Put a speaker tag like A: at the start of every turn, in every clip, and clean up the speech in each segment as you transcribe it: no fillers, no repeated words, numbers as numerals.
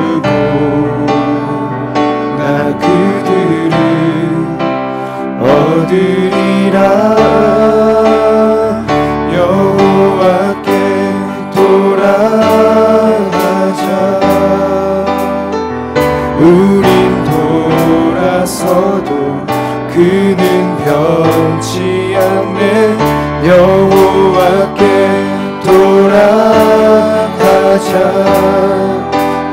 A: 주고 나 그들을 얻으리라. 여호와께 돌아가자. 우린 돌아서도 그는 변치 않네. 여호와께 돌아가자.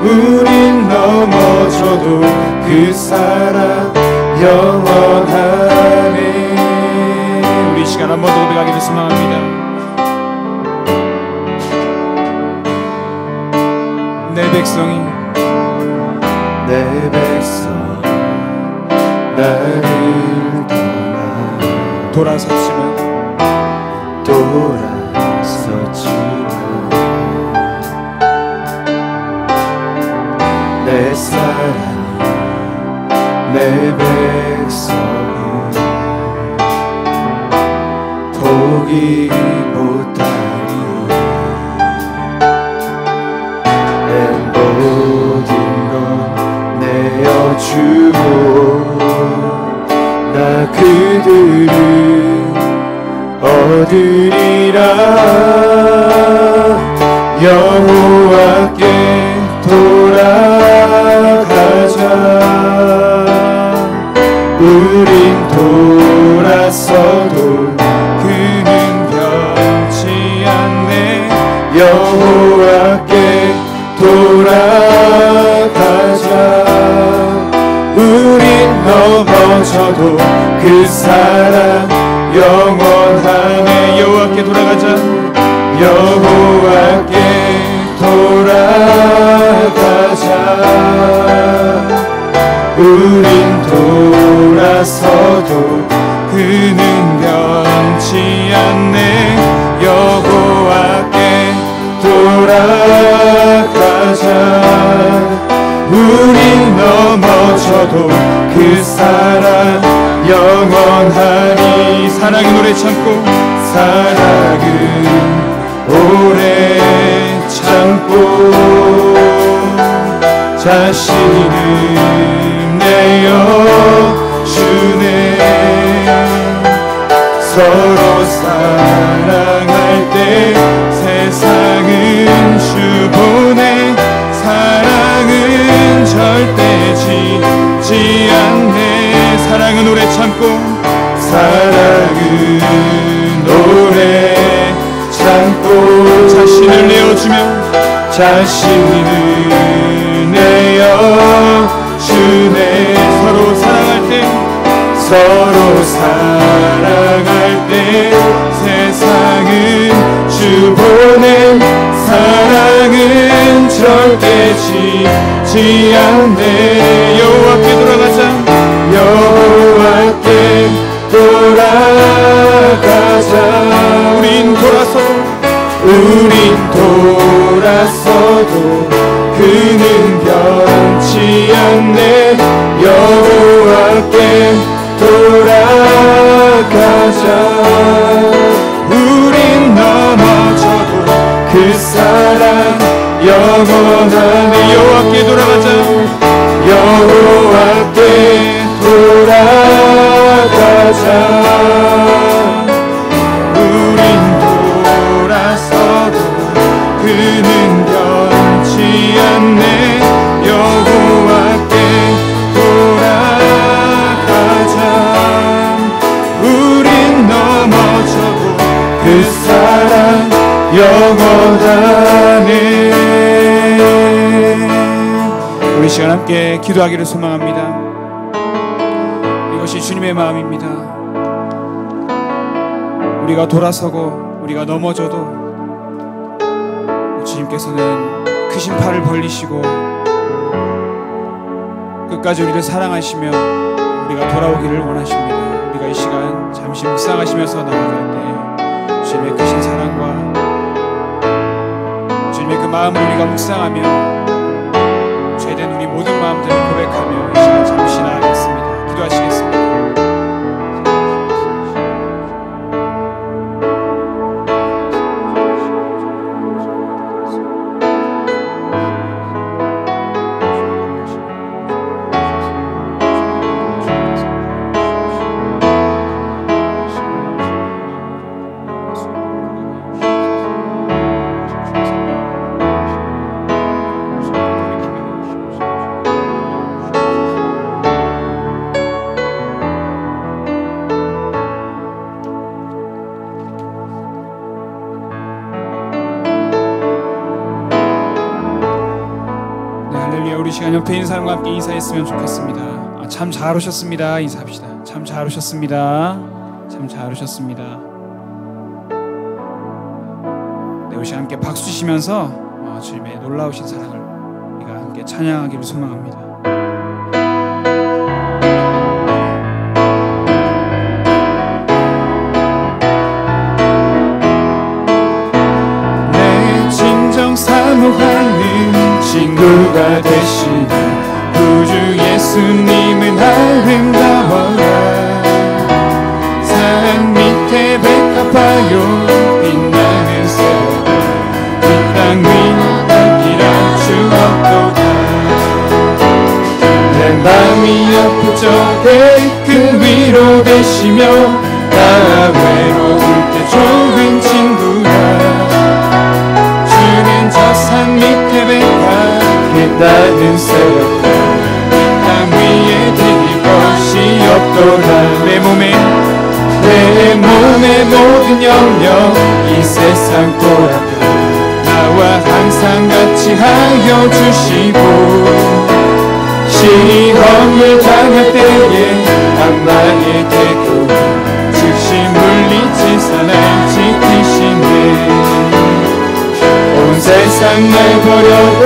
A: 우린 넘어져도 그 사랑 영원하네.
B: 우리 이 시간 한 번 더 고백하기를 소망합니다. 내 백성이
A: 나를 떠나
B: 돌아섰지만
A: 내 사랑이 내 백성이 포기 못하니 내 모든 것 내어주고 나 그들을 얻으리라. 여호와께 돌아가자. 우린 돌아서도 그는 변치 않네. 여호와께 돌아가자. 우린 넘어져도 그 사랑 영원하네.
B: 여호와께 돌아가자.
A: 여호와께 돌아가자. 우린 돌아서도 그는 변치 않네. 여호와께 돌아가자. 우린 넘어져도 그 사랑 영원하니.
B: 사랑의 노래 참고
A: 사랑은 오래 참고 자신을 내어주네. 서로 사랑할 때 세상은 주보내. 사랑은 절대 지지 않네.
B: 사랑은 오래 참고
A: 사랑은 오래 참고
B: 자신을 내어주며
A: 자신을 내어주네.
B: 서로 사랑할 때
A: 세상은 주보낸. 사랑은 절대 지지 않네.
B: 여호와께 돌아가자.
A: 여호와께 돌아가자. 우린 돌아서도 그는 변치 않네. 여호와께 돌아가자. 우린 넘어져도 그 사랑 영원하네.
B: 여호와께 돌아가자.
A: 여호와께 돌아가자. 우린 돌아서도 그는 변치 않네. 여호와께 돌아가자. 우린 넘어져도 그 사랑 영원하네.
B: 우리 시간 함께 기도하기를 소망합니다. 이것이 주님의 마음입니다. 우리가 돌아서고 우리가 넘어져도 주님께서는 크신 팔을 벌리시고 끝까지 우리를 사랑하시며 우리가 돌아오기를 원하십니다. 우리가 이 시간 잠시 묵상하시면서 나아갈 때 주님의 크신 사랑과 주님의 그 마음을 우리가 묵상하며 죄된 우리 모든 마음들을 고백하며 이 시간 잠시 나아가겠습니다. 기도하시겠습니다. 우리 시간 옆에 있는 사람과 함께 인사했으면 좋겠습니다. 참 잘 오셨습니다. 인사합시다. 참 잘 오셨습니다. 참 잘 오셨습니다. 네, 우리 시간 함께 박수 치시면서 주님의 놀라우신 사랑을 우리가 함께 찬양하기를 소망합니다.
A: 내 진정 사모하는 친구가 되시는 구주 예수님은 아름다워라. 산 밑에 백합화요 빛나는 새벽 그 땅 위이라 주었도다. 내 맘이 아플 적에 그 위로 되시며 나 외로울 때 좋은 친구라. 주는 저 산 밑에 백합 빛나는 새벽 땅 위에 드릴 것이 없도다. 내 몸의 모든 영역 이 세상 돌아도 나와 항상 같이 하여 주시고 시험을 당할 때에 악마의 대도 즉시 물리치사 날 지키시네. 온 세상 날 버려도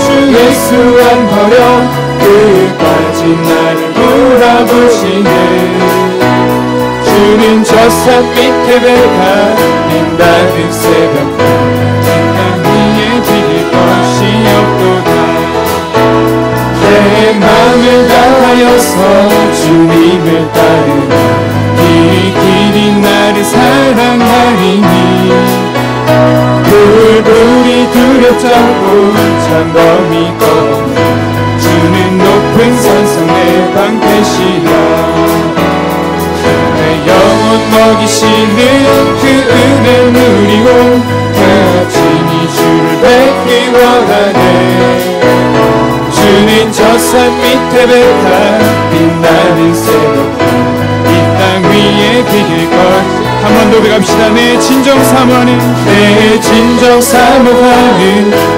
A: 주 예수 안 버려 끝까지 나를 돌아보시네. 주는 저 산 밑에 백합 빛나는 새벽 땅 위에 드릴 것이 없도다. 내 맘을 다하여서 주님을 따르라. 이 길이 나를 사랑하리니 불불이 두렵잡고 장검이 꺼내 주는 높은 산성 내 방패시라. 내 영혼 먹이시는 그 은혜 누리고 가진히 주를 뵙기 원하네. 주는 저 산 밑에 백합 빛나는 새벽 이 땅 위에 비길 것. 한 번 더 배갑시다. 내 진정 사모하는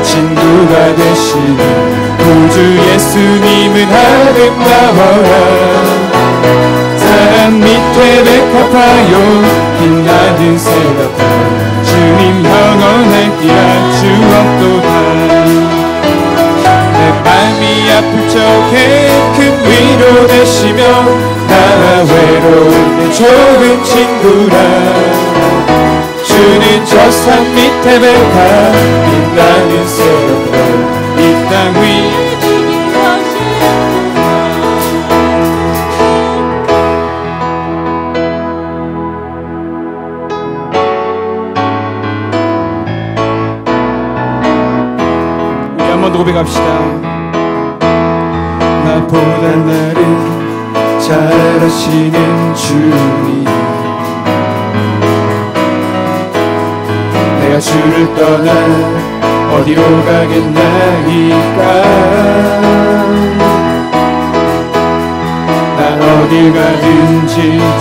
A: 친구가 되시는 구주 예수님은 아름다워라. 산 밑에 백합화요 빛나는 새벽 주님 영원할기라 주옵도다. 내 맘이 아플 적에 큰 위로 되시며 나 외로울 때 좋은 친구라. 주는 저 산 밑에 백합 빛나는 새벽 이 땅 위에
B: 고백합시다.
A: 나보다 나를 잘 아시는 주님, 내가 주를 떠나 어디로 가겠나이까. 나 어딜 가든지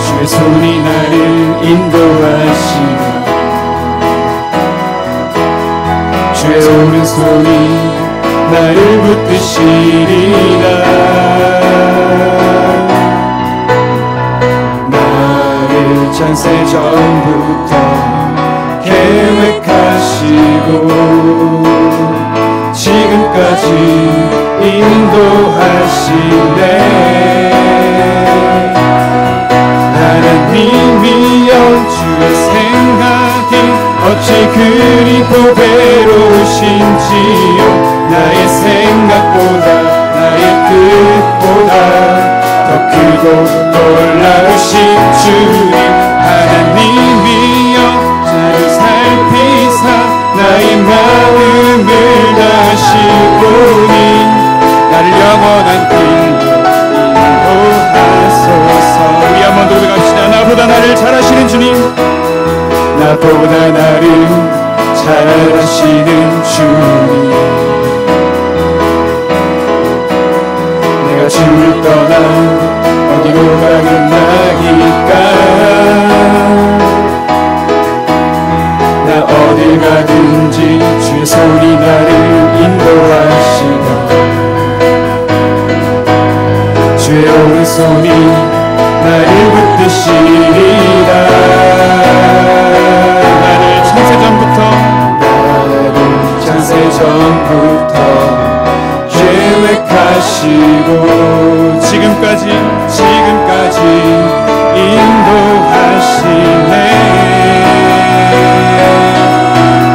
A: 주의 손이 나를 인도하시니 주의 오른손이 나를 붙드시리라. 나를 창세 전부터 계획하시고 지금까지 인도하시네. 하나님이여 주의 생각이 어찌 그리 보배로우신지요. 나의 생각보다 나의 뜻보다 더 크고 놀라우신 주님. 하나님이여 나를 살피사 나의 마음을 다시 보니 나를 영원한 길로 손이 나를 붙드시리라.
B: 나를 창세전부터
A: 계획하시고 지금까지 인도하시네.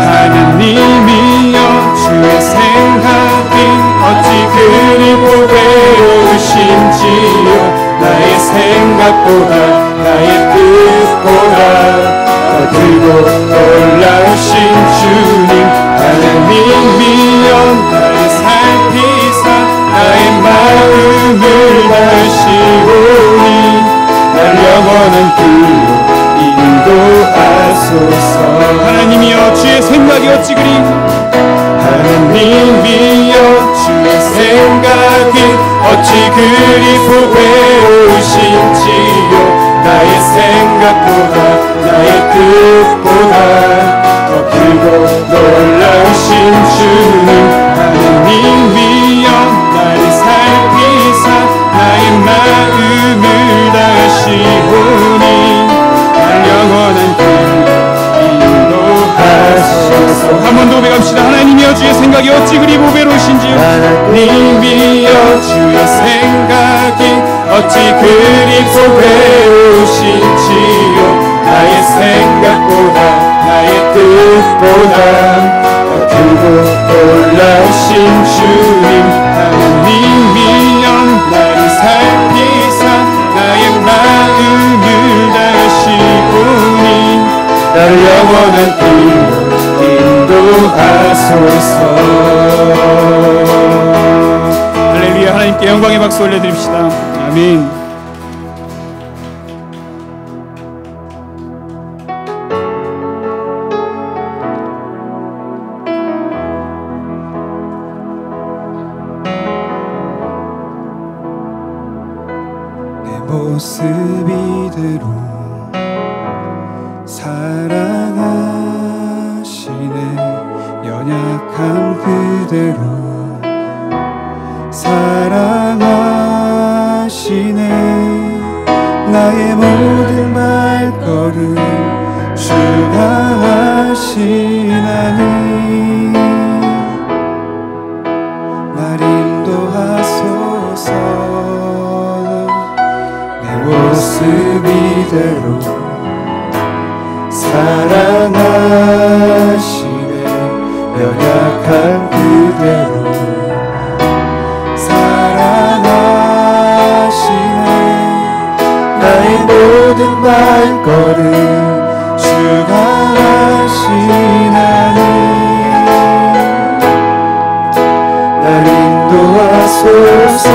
A: 하나님이여 주의 생각이 어찌 그리 보배로우신지요. 나의 생각보다 나의 뜻보다 더 크고 놀라우신 주님. 하나님이여 나를 살피사 나의 마음을 다시오니 날 영원한 길로 인도하소서. 하나님이여 주의 생각이 어찌 그리 하나님이여 주의 생각이 어찌 그리 보배로우신지요. 나의 생각보다 나의 뜻보다 더 크고 놀라우신 주님. 하나님이여 나를 살피사 나의 마음을 다시오니 날 영원한 길 인도하소서. 한 번 더 고백합시다. 하나님이여 주의 생각이 어찌 그리 보배로우신지요. 하나님이여 주의 생각이 어찌 그리 보배로우신지요. 나의 생각보다 나의 뜻보다 더 크고 놀라우신 주님. 하나님이여 나를 살피사 나의 마음을 다시오니 나를 영원한 길로 인도하소서.
B: 할렐루야. 하나님께 영광의 박수 올려드립시다. 아멘.
A: 모습 이대로 사랑하시네. 연약함 그대로 사랑하시네. 나의 모든 발걸음 주가 하시나니 날 인도하소서. 모습 이대로 사랑하시네. 연약한 그대로 사랑하시네. 나의 모든 발걸음 주가 하시나니 날 인도하소서.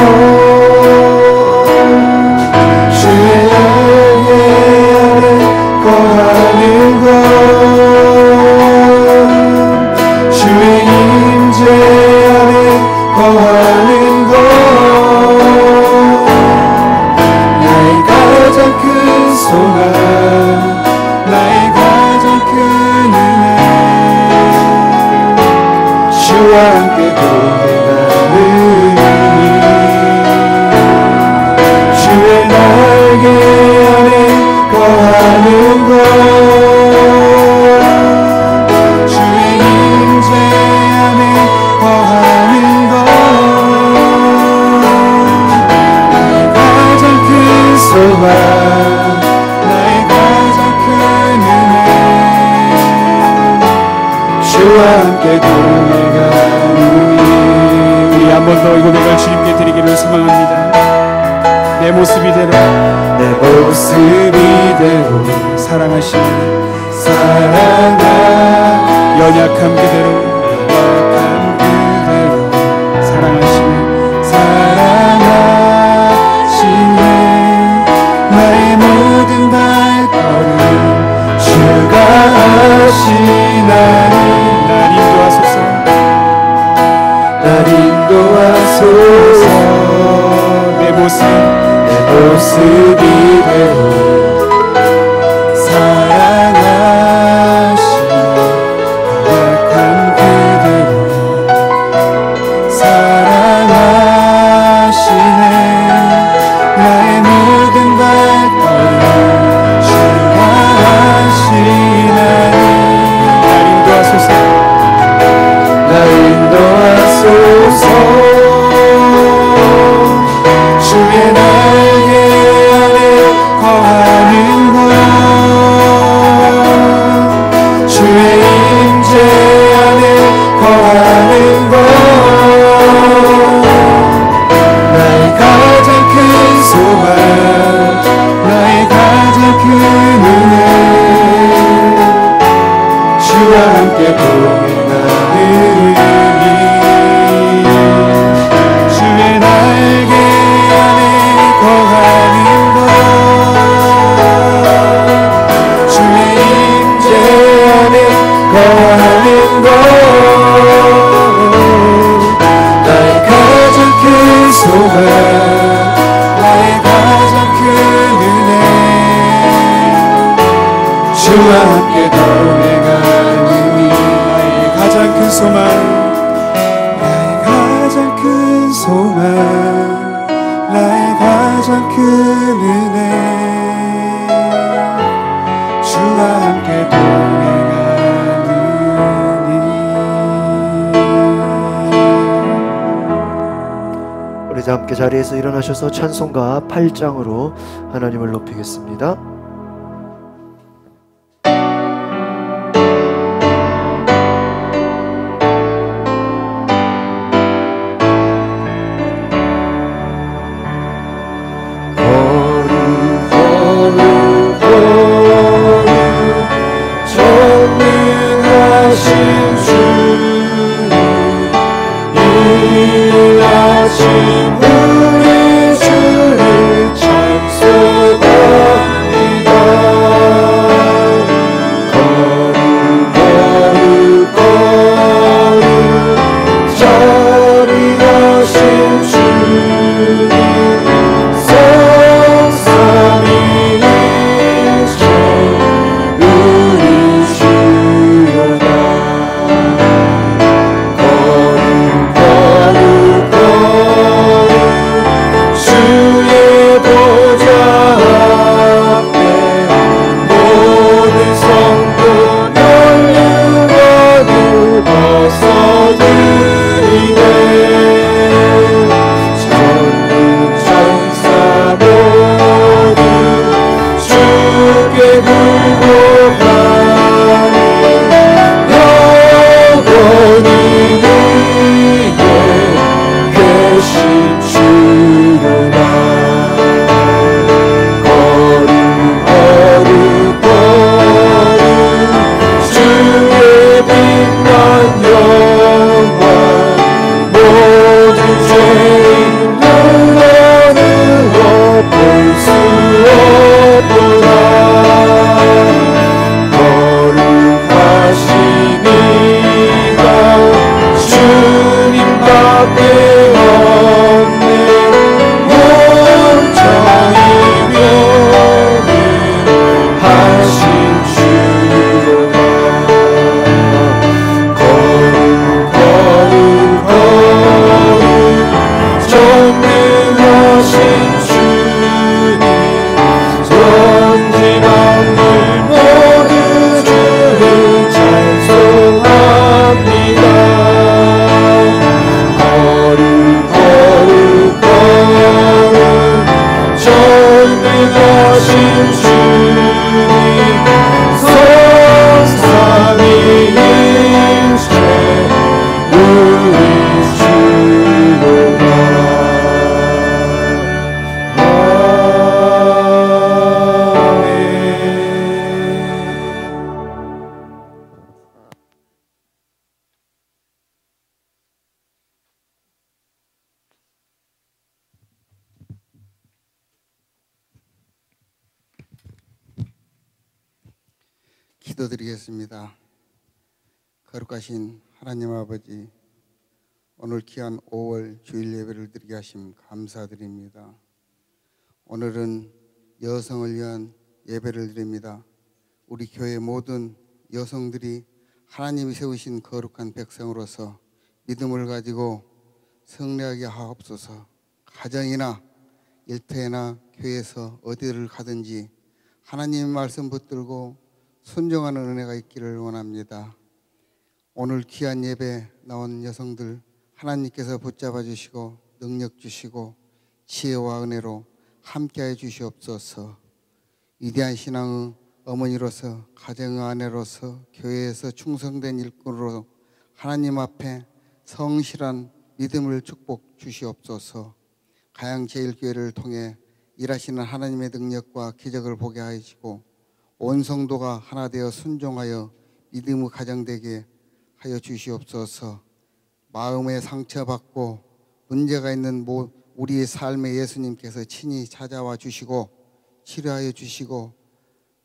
A: 주의 날개 안에 거하는 것 주의 임재 안에 거하는 것 나의 가장 큰 소망 나의 가장 큰 은혜 주와 함께 동행하는 주의 날개 안에 거하는 것 주의 임재 안에 거하는 것 나의 가장 큰 소망 나의 가장 큰 은혜 주와 함께 동행하니.
B: 우리 한 번 더 이 고백을 주님께 드리기를 소망합니다. 내 모습 이대로
A: 내 모습 이대로
B: 사랑하시는
A: 연약함 그대로
B: 사랑하시는
A: 나의 모든 발걸음 주가 하시나니
B: 날 인도하소서.
A: 날 인도하소서.
B: 내 모습
A: 이대로 사랑하시네. 연약한 그대로 사랑하시네. 나의
B: 나의 가장 큰 은혜 주와 함께 동행하느니 나의 가장 큰 소망 나의 가장 큰 소망 나의 가장 큰 은혜 주와 함께 동행하느니
C: 우리 다 함께 자리에서 일어나셔서 찬송가 8장으로 하나님을 높이겠습니다.
D: 기도드리겠습니다. 거룩하신 하나님 아버지, 오늘 귀한 5월 주일 예배를 드리게 하심 감사드립니다. 오늘은 여성을 위한 예배를 드립니다. 우리 교회 모든 여성들이 하나님이 세우신 거룩한 백성으로서 믿음을 가지고 성례하게 하옵소서. 가정이나 일터나 교회에서 어디를 가든지 하나님의 말씀 붙들고 순종하는 은혜가 있기를 원합니다. 오늘 귀한 예배 나온 여성들 하나님께서 붙잡아 주시고 능력 주시고 지혜와 은혜로 함께해 주시옵소서. 위대한 신앙의 어머니로서 가정의 아내로서 교회에서 충성된 일꾼으로 하나님 앞에 성실한 믿음을 축복 주시옵소서. 가양제일교회를 통해 일하시는 하나님의 능력과 기적을 보게 하시고 온 성도가 하나 되어 순종하여 믿음의 가정 되게 하여 주시옵소서. 마음에 상처받고 문제가 있는 우리의 삶에 예수님께서 친히 찾아와 주시고 치료하여 주시고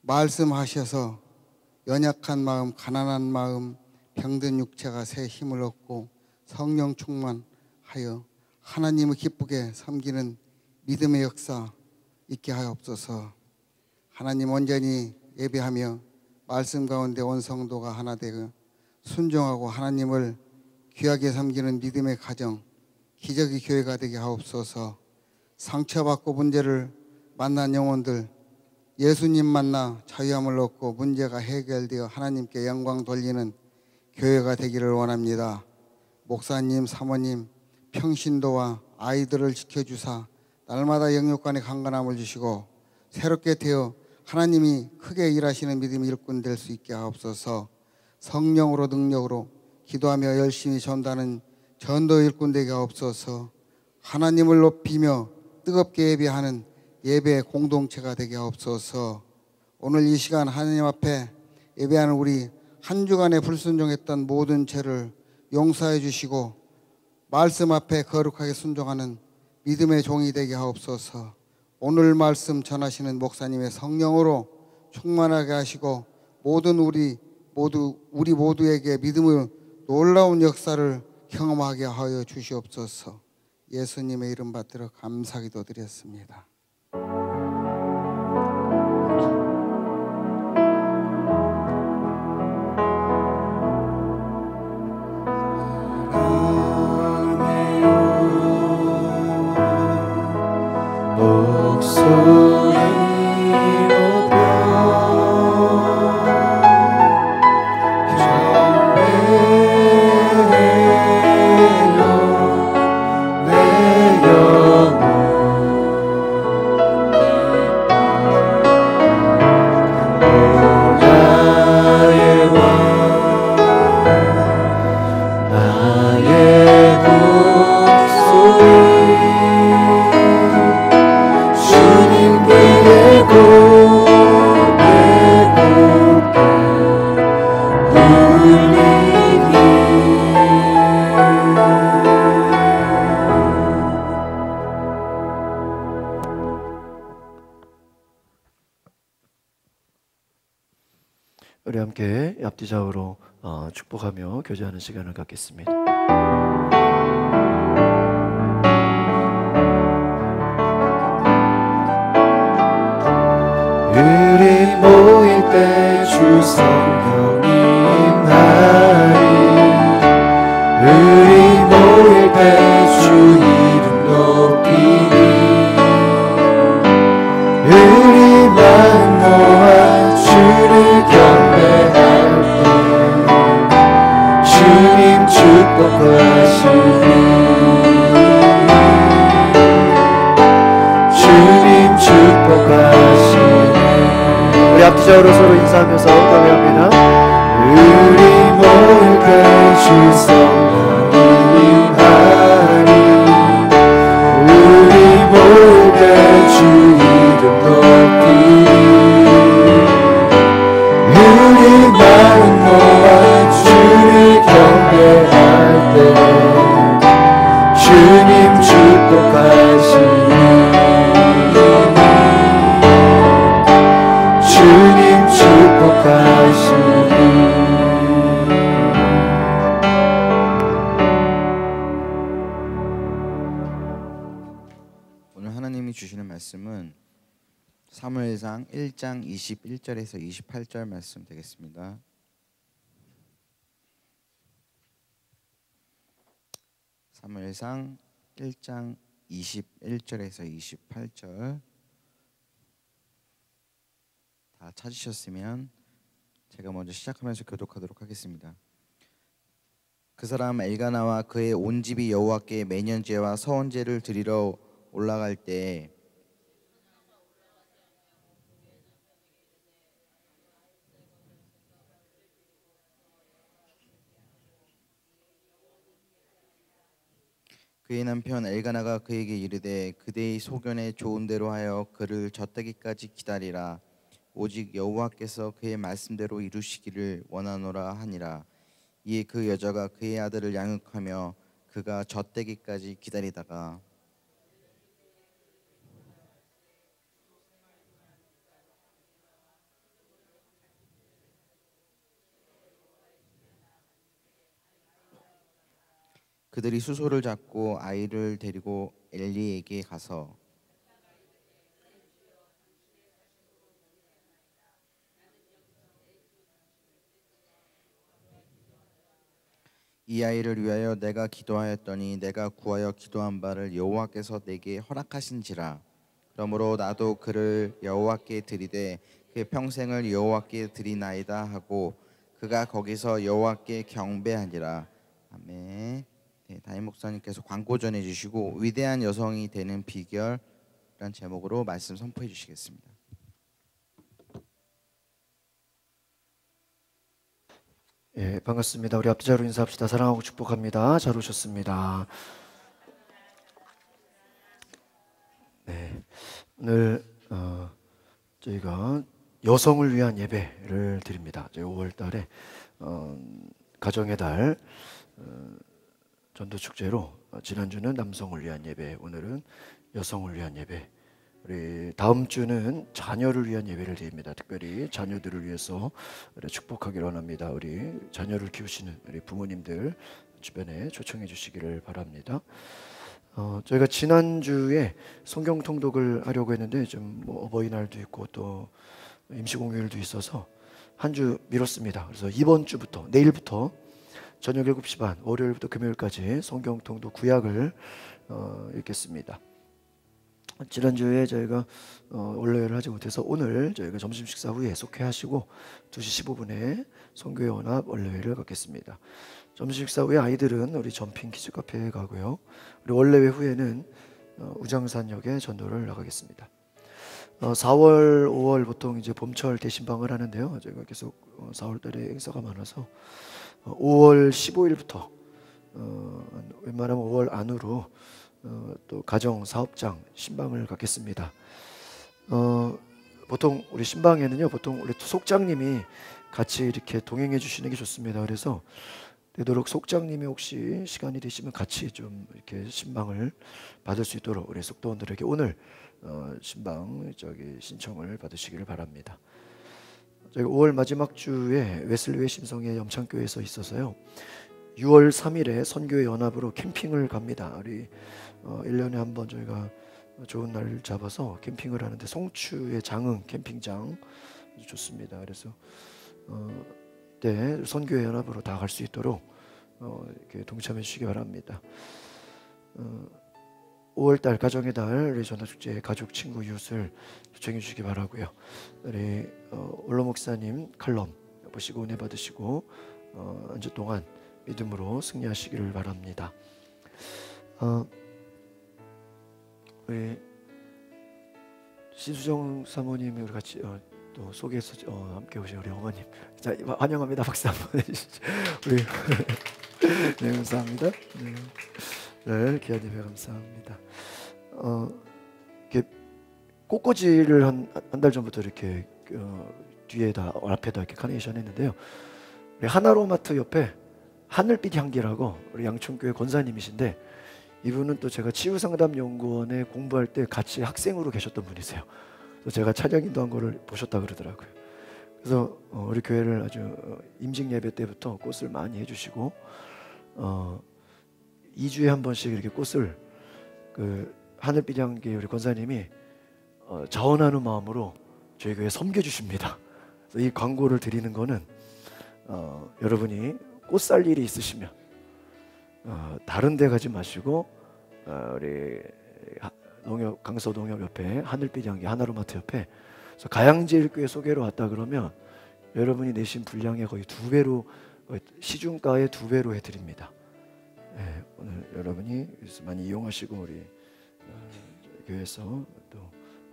D: 말씀하셔서 연약한 마음, 가난한 마음, 병든 육체가 새 힘을 얻고 성령 충만하여 하나님을 기쁘게 섬기는 믿음의 역사 있게 하옵소서. 하나님 온전히 예배하며 말씀 가운데 온 성도가 하나 되고 순종하고 하나님을 귀하게 섬기는 믿음의 가정, 기적의 교회가 되게 하옵소서. 상처받고 문제를 만난 영혼들 예수님 만나 자유함을 얻고 문제가 해결되어 하나님께 영광 돌리는 교회가 되기를 원합니다. 목사님, 사모님, 평신도와 아이들을 지켜주사 날마다 영육간의 강건함을 주시고 새롭게 되어 하나님이 크게 일하시는 믿음의 일꾼 될 수 있게 하옵소서. 성령으로 능력으로 기도하며 열심히 전도하는 전도 일꾼 되게 하옵소서. 하나님을 높이며 뜨겁게 예배하는 예배 공동체가 되게 하옵소서. 오늘 이 시간 하나님 앞에 예배하는 우리 한 주간에 불순종했던 모든 죄를 용서해 주시고 말씀 앞에 거룩하게 순종하는 믿음의 종이 되게 하옵소서. 오늘 말씀 전하시는 목사님의 성령으로 충만하게 하시고 모든 우리 모두에게 믿음의 놀라운 역사를 경험하게 하여 주시옵소서. 예수님의 이름 받들어 감사기도 드렸습니다.
C: 우리 함께 앞뒤좌우로 축복하며 교제하는 시간을 갖겠습니다. 우리 모일 때 주 성령이 임하리. 우리 모일 때 주 이름 높이리. 우리 마음 모아 주를 경배할 때 주님 축복하시리. 주님 축복하시리. 우리 앞뒤좌우로 서로 인사하면서 경배합니다. 우리 모일 때 주 성령이 임하리. 우리 모일 때 주 이름 높이리. 우리 마음 모아 주를 경배할 때 주님 축복하시리. 주님 축복하시리.
E: 오늘 하나님이 주시는 말씀은 사무엘상 1장 21절에서 28절 말씀 되겠습니다. 사무엘상 1장 21절에서 28절 다 찾으셨으면 제가 먼저 시작하면서 교독하도록 하겠습니다. 그 사람 엘가나와 그의 온 집이 여호와께 매년제와 서원제를 드리러 올라갈 때 그의 남편 엘가나가 그에게 이르되 그대의 소견에 좋은 대로 하여 그를 젖되기까지 기다리라. 오직 여호와께서 그의 말씀대로 이루시기를 원하노라 하니라. 이에 그 여자가 그의 아들을 양육하며 그가 젖되기까지 기다리다가 그들이 수소를 잡고 아이를 데리고 엘리에게 가서 이 아이를 위하여 내가 기도하였더니 내가 구하여 기도한 바를 여호와께서 내게 허락하신지라. 그러므로 나도 그를 여호와께 드리되 그 평생을 여호와께 드리나이다 하고 그가 거기서 여호와께 경배하니라. 아멘. 네, 담임 목사님께서 광고 전해 주시고 위대한 여성이 되는 비결이란 제목으로 말씀 선포해 주시겠습니다.
C: 예, 반갑습니다. 우리 앞뒤자로 인사합시다. 사랑하고 축복합니다. 잘 오셨습니다. 네, 오늘 저희가 여성을 위한 예배를 드립니다. 저희 5월달에 가정의 달 전도 축제로 지난주는 남성을 위한 예배, 오늘은 여성을 위한 예배. 우리 다음 주는 자녀를 위한 예배를 드립니다. 특별히 자녀들을 위해서 축복하기를 원합니다. 우리 자녀를 키우시는 우리 부모님들 주변에 초청해 주시기를 바랍니다. 저희가 지난주에 성경 통독을 하려고 했는데 좀 어버이날도 있고 또 임시공휴일도 있어서 한 주 미뤘습니다. 그래서 이번 주부터 내일부터 저녁 7시 반 월요일부터 금요일까지 성경 통독 구약을 읽겠습니다. 지난주에 저희가 원래를 하지 못해서 오늘 저희가 점심 식사 후에 속회하시고 2시 15분에 선교회 연합 원래회를 갖겠습니다. 점심 식사 후에 아이들은 우리 점핑 키즈 카페에 가고요. 우리 원래회 후에는 우장산역에 전도를 나가겠습니다. 4월, 5월 보통 이제 봄철 대신방을 하는데요. 저희가 계속 4월달에 행사가 많아서 5월 15일부터 웬만하면 5월 안으로 또 가정 사업장 신방을 갖겠습니다. 보통 우리 신방에는요, 보통 우리 속장님이 같이 이렇게 동행해 주시는 게 좋습니다. 그래서 되도록 속장님이 혹시 시간이 되시면 같이 좀 이렇게 신방을 받을 수 있도록 우리 속도원들에게 오늘 신방 신청을 받으시기를 바랍니다. 저희가 5월 마지막 주에 웨슬리회 심성의 염창교회에서 있어서요, 6월 3일에 선교회 연합으로 캠핑을 갑니다. 우리 1년에 한 번 저희가 좋은 날 잡아서 캠핑을 하는데 송추의 장흥 캠핑장 좋습니다. 그래서 네, 선교회 연합으로 다 갈 수 있도록 이렇게 동참해 주시기 바랍니다. 5월달 가정의 달 우리 전도축제 가족 친구 이웃을 초청해 주시기 바라고요. 우리 올로 목사님 칼럼 보시고 은혜 받으시고 한 주 동안 믿음으로 승리하시기를 바랍니다. 우리 신수정 사모님이 우리 같이 또 속에서 함께 오신 우리 어머님, 자 환영합니다. 박수 한번 해주시죠. 우리 네, 감사합니다. 네, 귀한 예배 감사합니다. 이렇게 꽃꽂이를 한 달 전부터 이렇게 뒤에다 앞에다 이렇게 카네이션 했는데요. 우리 하나로마트 옆에 하늘빛 향기라고 우리 양천교회 권사님이신데, 이분은 또 제가 치유상담연구원에 공부할 때 같이 학생으로 계셨던 분이세요. 그래서 제가 찬양 인도한 거를 보셨다 그러더라고요. 그래서 우리 교회를 아주 임직 예배 때부터 꽃을 많이 해주시고 2주에 한 번씩 이렇게 꽃을 그 하늘빛 향기 우리 권사님이 자원하는 마음으로 저희 교회에 섬겨주십니다. 그래서 이 광고를 드리는 거는 여러분이 꽃 살 일이 있으시면 다른 데 가지 마시고 우리 농협 강서농협 옆에 하늘빛 향기 하나로마트 옆에 그래서 가양제일교회 소개로 왔다 그러면 여러분이 내신 분량의 거의 2배로 시중가의 2배로 해드립니다. 네, 오늘 여러분이 많이 이용하시고 우리 교회에서 또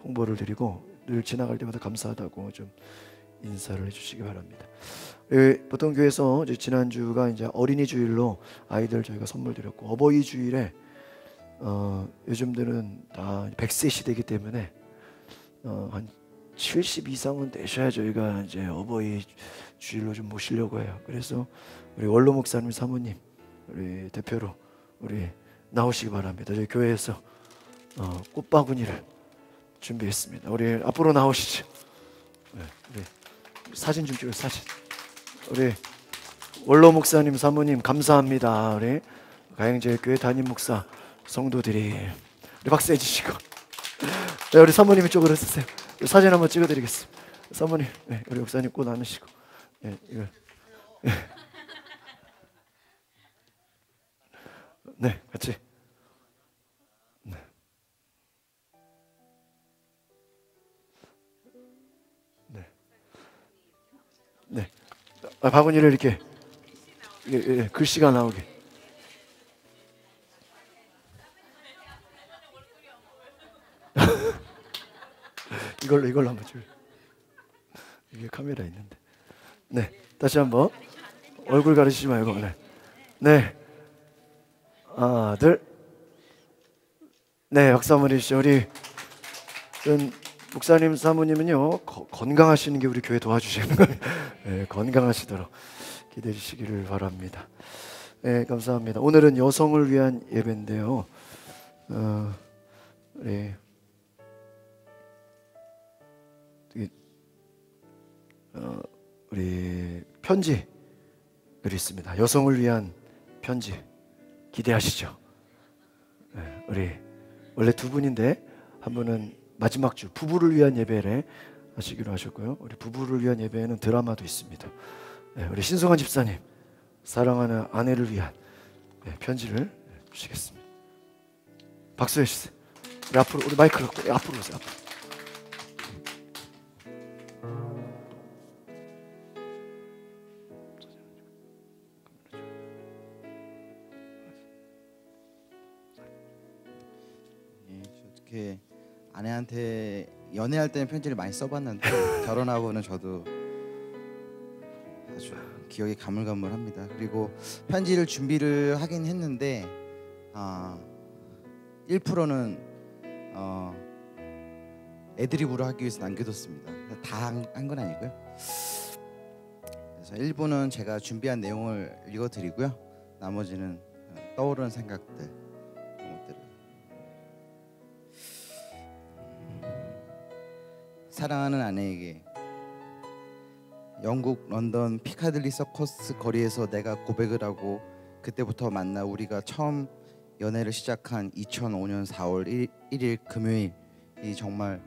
C: 홍보를 드리고 늘 지나갈 때마다 감사하다고 좀 인사를 해주시기 바랍니다. 보통 교회에서 이제 지난주가 이제 어린이 주일로 아이들 저희가 선물 드렸고, 어버이 주일에 요즘들은 다 100세 시대이기 때문에 한 70 이상은 되셔야 저희가 이제 어버이 주일로 좀 모시려고 해요. 그래서 우리 원로 목사님 사모님 우리 대표로 우리 나오시기 바랍니다. 저희 교회에서 꽃바구니를 준비했습니다. 우리 앞으로 나오시죠. 네, 우리 사진 좀 찍어요. 사진. 우리 원로 목사님 사모님 감사합니다. 우리 가영제일교회 담임 목사 성도들이 우리 박수해 주시고 네, 우리 사모님 이쪽으로 쓰세요. 사진 한번 찍어드리겠습니다. 사모님, 네, 우리 목사님 꽃 안으시고 네, 이거 네, 같이 네. 네. 네. 바구니를 이렇게 글씨가 나오게. 이걸로 한번 줄. 이게 카메라 있는데. 네, 다시 한번 얼굴 가리시지 말고. 네, 네, 하나, 둘. 네, 박수 한번 해주시죠. 우리 목사님 사모님은요 건강하시는 게 우리 교회 도와주시는 거예요. 네, 건강하시도록 기대해 주시기를 바랍니다. 네, 감사합니다. 오늘은 여성을 위한 예배인데요. 우리 편지를 있습니다. 여성을 위한 편지 기대하시죠. 네, 우리 원래 두 분인데 한 분은 마지막 주 부부를 위한 예배를 하시기로 하셨고요. 우리 부부를 위한 예배에는 드라마도 있습니다. 네, 우리 신성환 집사님 사랑하는 아내를 위한 편지를 주시겠습니다. 박수해 주세요. 우리 앞으로 우리 마이크를 앞으로 오세요. 앞으로.
E: 어떻게 아내한테 연애할 때는 편지를 많이 써봤는데 결혼하고는 저도 아주 기억이 가물가물합니다. 그리고 편지를 준비를 하긴 했는데 1%는 애드립으로 하기 위해서 남겨뒀습니다. 다 한 건 아니고요. 그래서 일부는 제가 준비한 내용을 읽어드리고요. 나머지는 떠오르는 생각들. 사랑하는 아내에게 영국 런던 피카딜리 서커스 거리에서 내가 고백을 하고 그때부터 만나 우리가 처음 연애를 시작한 2005년 4월 1일 금요일이 정말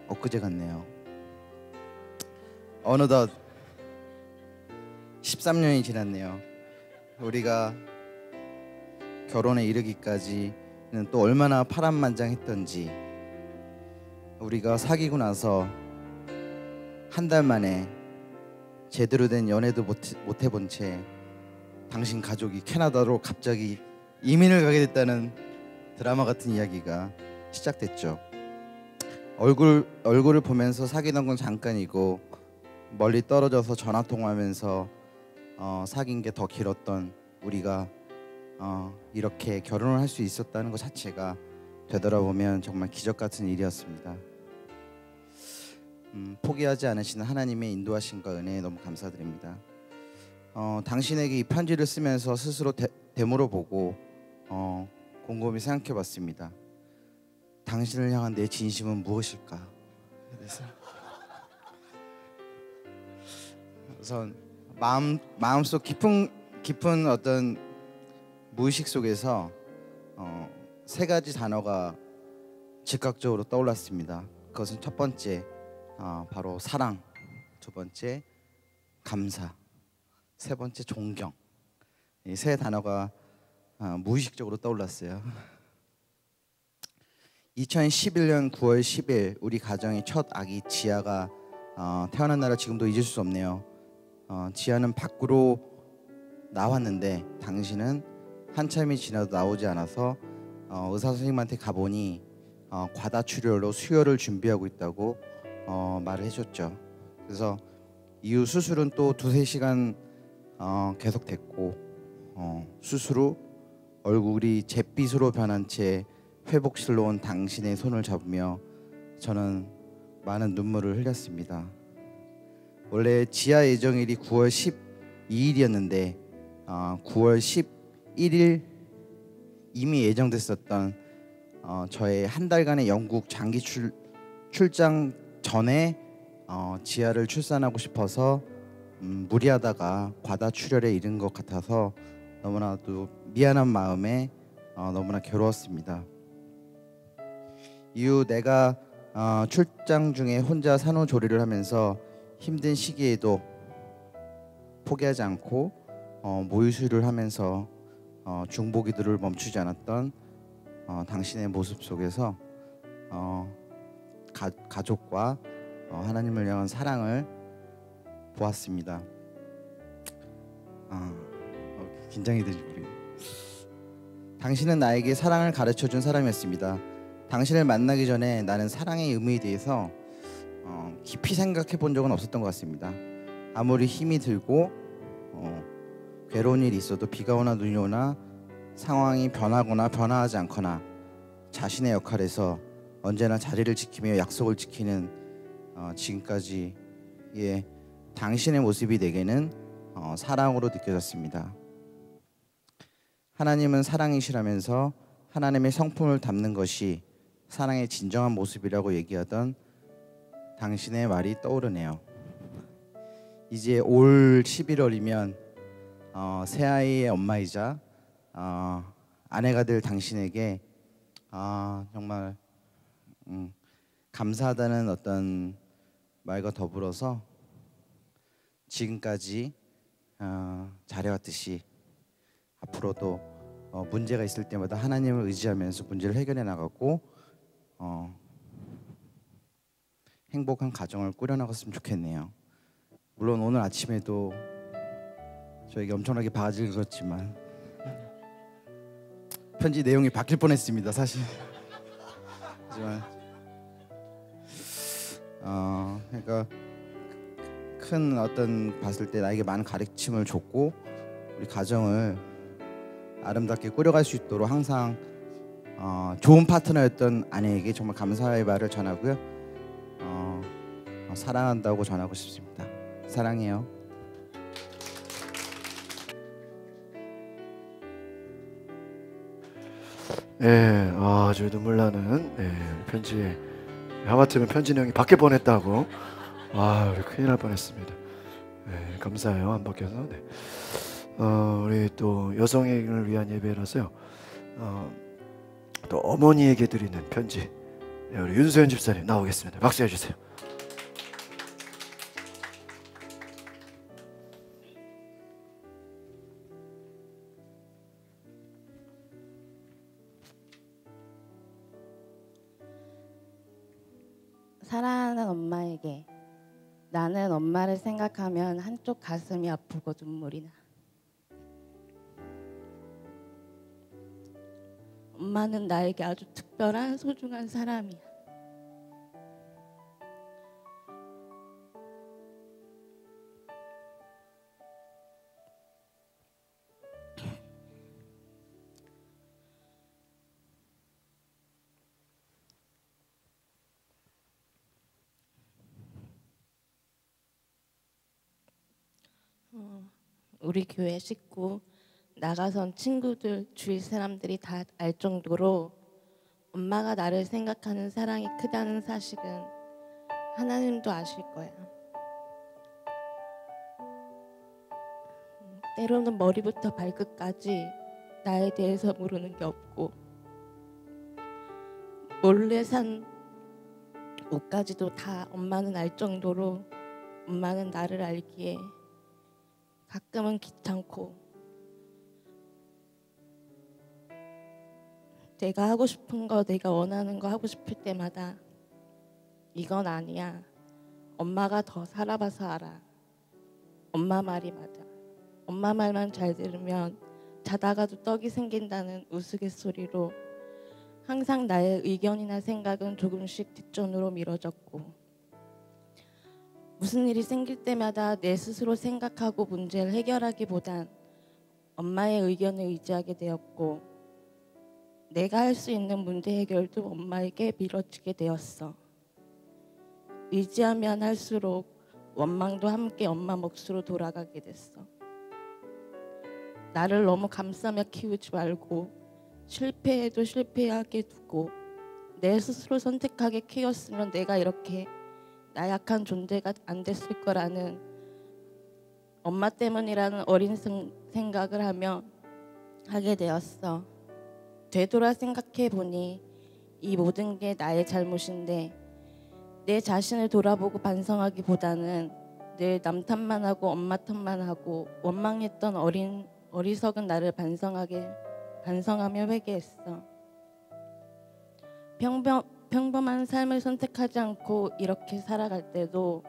E: 엊그제 같네요. 어느덧 13년이 지났네요. 우리가 결혼에 이르기까지는 또 얼마나 파란만장했던지. 우리가 사귀고 나서 한 달 만에 제대로 된 연애도 못 해본 채 당신 가족이 캐나다로 갑자기 이민을 가게 됐다는 드라마 같은 이야기가 시작됐죠. 얼굴을 보면서 사귀던 건 잠깐이고 멀리 떨어져서 전화통화하면서 사귄 게 더 길었던 우리가 이렇게 결혼을 할 수 있었다는 것 자체가 되돌아보면 정말 기적 같은 일이었습니다. 포기하지 않으시는 하나님의 인도하심과 은혜에 너무 감사드립니다. 당신에게 이 편지를 쓰면서 스스로 되물어보고 곰곰이 생각해봤습니다. 당신을 향한 내 진심은 무엇일까? 우선 마음속 깊은 어떤 무의식 속에서 세 가지 단어가 즉각적으로 떠올랐습니다. 그것은 첫 번째 바로 사랑, 두 번째 감사, 세 번째 존경. 이 세 단어가 무의식적으로 떠올랐어요. 2011년 9월 10일 우리 가정의 첫 아기 지아가 태어난 날을 지금도 잊을 수 없네요. 지아는 밖으로 나왔는데 당신은 한참이 지나도 나오지 않아서 의사 선생님한테 가보니 과다출혈로 수혈을 준비하고 있다고 말을 해줬죠. 그래서 이후 수술은 또 2-3시간 계속됐고 수술 후 얼굴이 잿빛으로 변한 채 회복실로 온 당신의 손을 잡으며 저는 많은 눈물을 흘렸습니다. 원래 지아 예정일이 9월 12일이었는데 9월 11일 이미 예정됐었던 저의 한 달간의 영국 장기 출장 전에 지아를 출산하고 싶어서 무리하다가 과다출혈에 이른 것 같아서 너무나도 미안한 마음에 너무나 괴로웠습니다. 이후 내가 출장 중에 혼자 산후조리를 하면서 힘든 시기에도 포기하지 않고 모유수유를 하면서 중보기도를 멈추지 않았던 당신의 모습 속에서 가족과 하나님을 향한 사랑을 보았습니다. 긴장이 되지 우리. 당신은 나에게 사랑을 가르쳐준 사람이었습니다. 당신을 만나기 전에 나는 사랑의 의미에 대해서 깊이 생각해 본 적은 없었던 것 같습니다. 아무리 힘이 들고 괴로운 일이 있어도 비가 오나 눈이 오나 상황이 변하거나 변화하지 않거나 자신의 역할에서 언제나 자리를 지키며 약속을 지키는 지금까지의 당신의 모습이 내게는 사랑으로 느껴졌습니다. 하나님은 사랑이시라면서 하나님의 성품을 담는 것이 사랑의 진정한 모습이라고 얘기하던 당신의 말이 떠오르네요. 이제 올 11월이면 새아이의 엄마이자 아내가 될 당신에게 정말 감사하다는 어떤 말과 더불어서 지금까지 잘해왔듯이 앞으로도 문제가 있을 때마다 하나님을 의지하면서 문제를 해결해 나가고 행복한 가정을 꾸려나갔으면 좋겠네요. 물론 오늘 아침에도 저에게 엄청나게 바가지를 긁었지만 편지 내용이 바뀔 뻔했습니다. 사실 하지만 그러니까 큰 어떤 봤을 때 나에게 많은 가르침을 줬고 우리 가정을 아름답게 꾸려갈 수 있도록 항상 좋은 파트너였던 아내에게 정말 감사의 말을 전하고요. 사랑한다고 전하고 싶습니다. 사랑해요.
C: 예, 아주 눈물 나는 편지. 하마터면 편지 내용이 바뀔 뻔했다고. 우리 큰일 날 뻔했습니다. 감사해요. 안 바뀌어서. 네. 우리 또 여성을 위한 예배라서요. 또 어머니에게 드리는 편지. 우리 윤소연 집사님 나오겠습니다. 박수 해주세요.
F: 사랑하는 엄마에게, 나는 엄마를 생각하면 한쪽 가슴이 아프고 눈물이 나. 엄마는 나에게 아주 특별한 소중한 사람이야. 우리 교회 식구, 나가선 친구들, 주위 사람들이 다 알 정도로 엄마가 나를 생각하는 사랑이 크다는 사실은 하나님도 아실 거야. 때로는 머리부터 발끝까지 나에 대해서 모르는 게 없고, 몰래 산 옷까지도 다 엄마는 알 정도로 엄마는 나를 알기에 가끔은 귀찮고, 내가 하고 싶은 거, 내가 원하는 거 하고 싶을 때마다 이건 아니야, 엄마가 더 살아봐서 알아, 엄마 말이 맞아, 엄마 말만 잘 들으면 자다가도 떡이 생긴다는 우스갯소리로 항상 나의 의견이나 생각은 조금씩 뒷전으로 미뤄졌고, 무슨 일이 생길 때마다 내 스스로 생각하고 문제를 해결하기보단 엄마의 의견을 의지하게 되었고, 내가 할 수 있는 문제 해결도 엄마에게 밀어지게 되었어. 의지하면 할수록 원망도 함께 엄마 몫으로 돌아가게 됐어. 나를 너무 감싸며 키우지 말고 실패해도 실패하게 두고 내 스스로 선택하게 키웠으면 내가 이렇게 나약한 존재가 안 됐을 거라는 엄마 때문이라는 어린 생각을 하며 하게 되었어. 되돌아 생각해 보니 이 모든 게 나의 잘못인데 내 자신을 돌아보고 반성하기보다는 늘 남 탓만 하고 엄마 탓만 하고 원망했던 어리석은 나를 반성하며 회개했어. 평범한 삶을 선택하지 않고 이렇게 살아갈 때도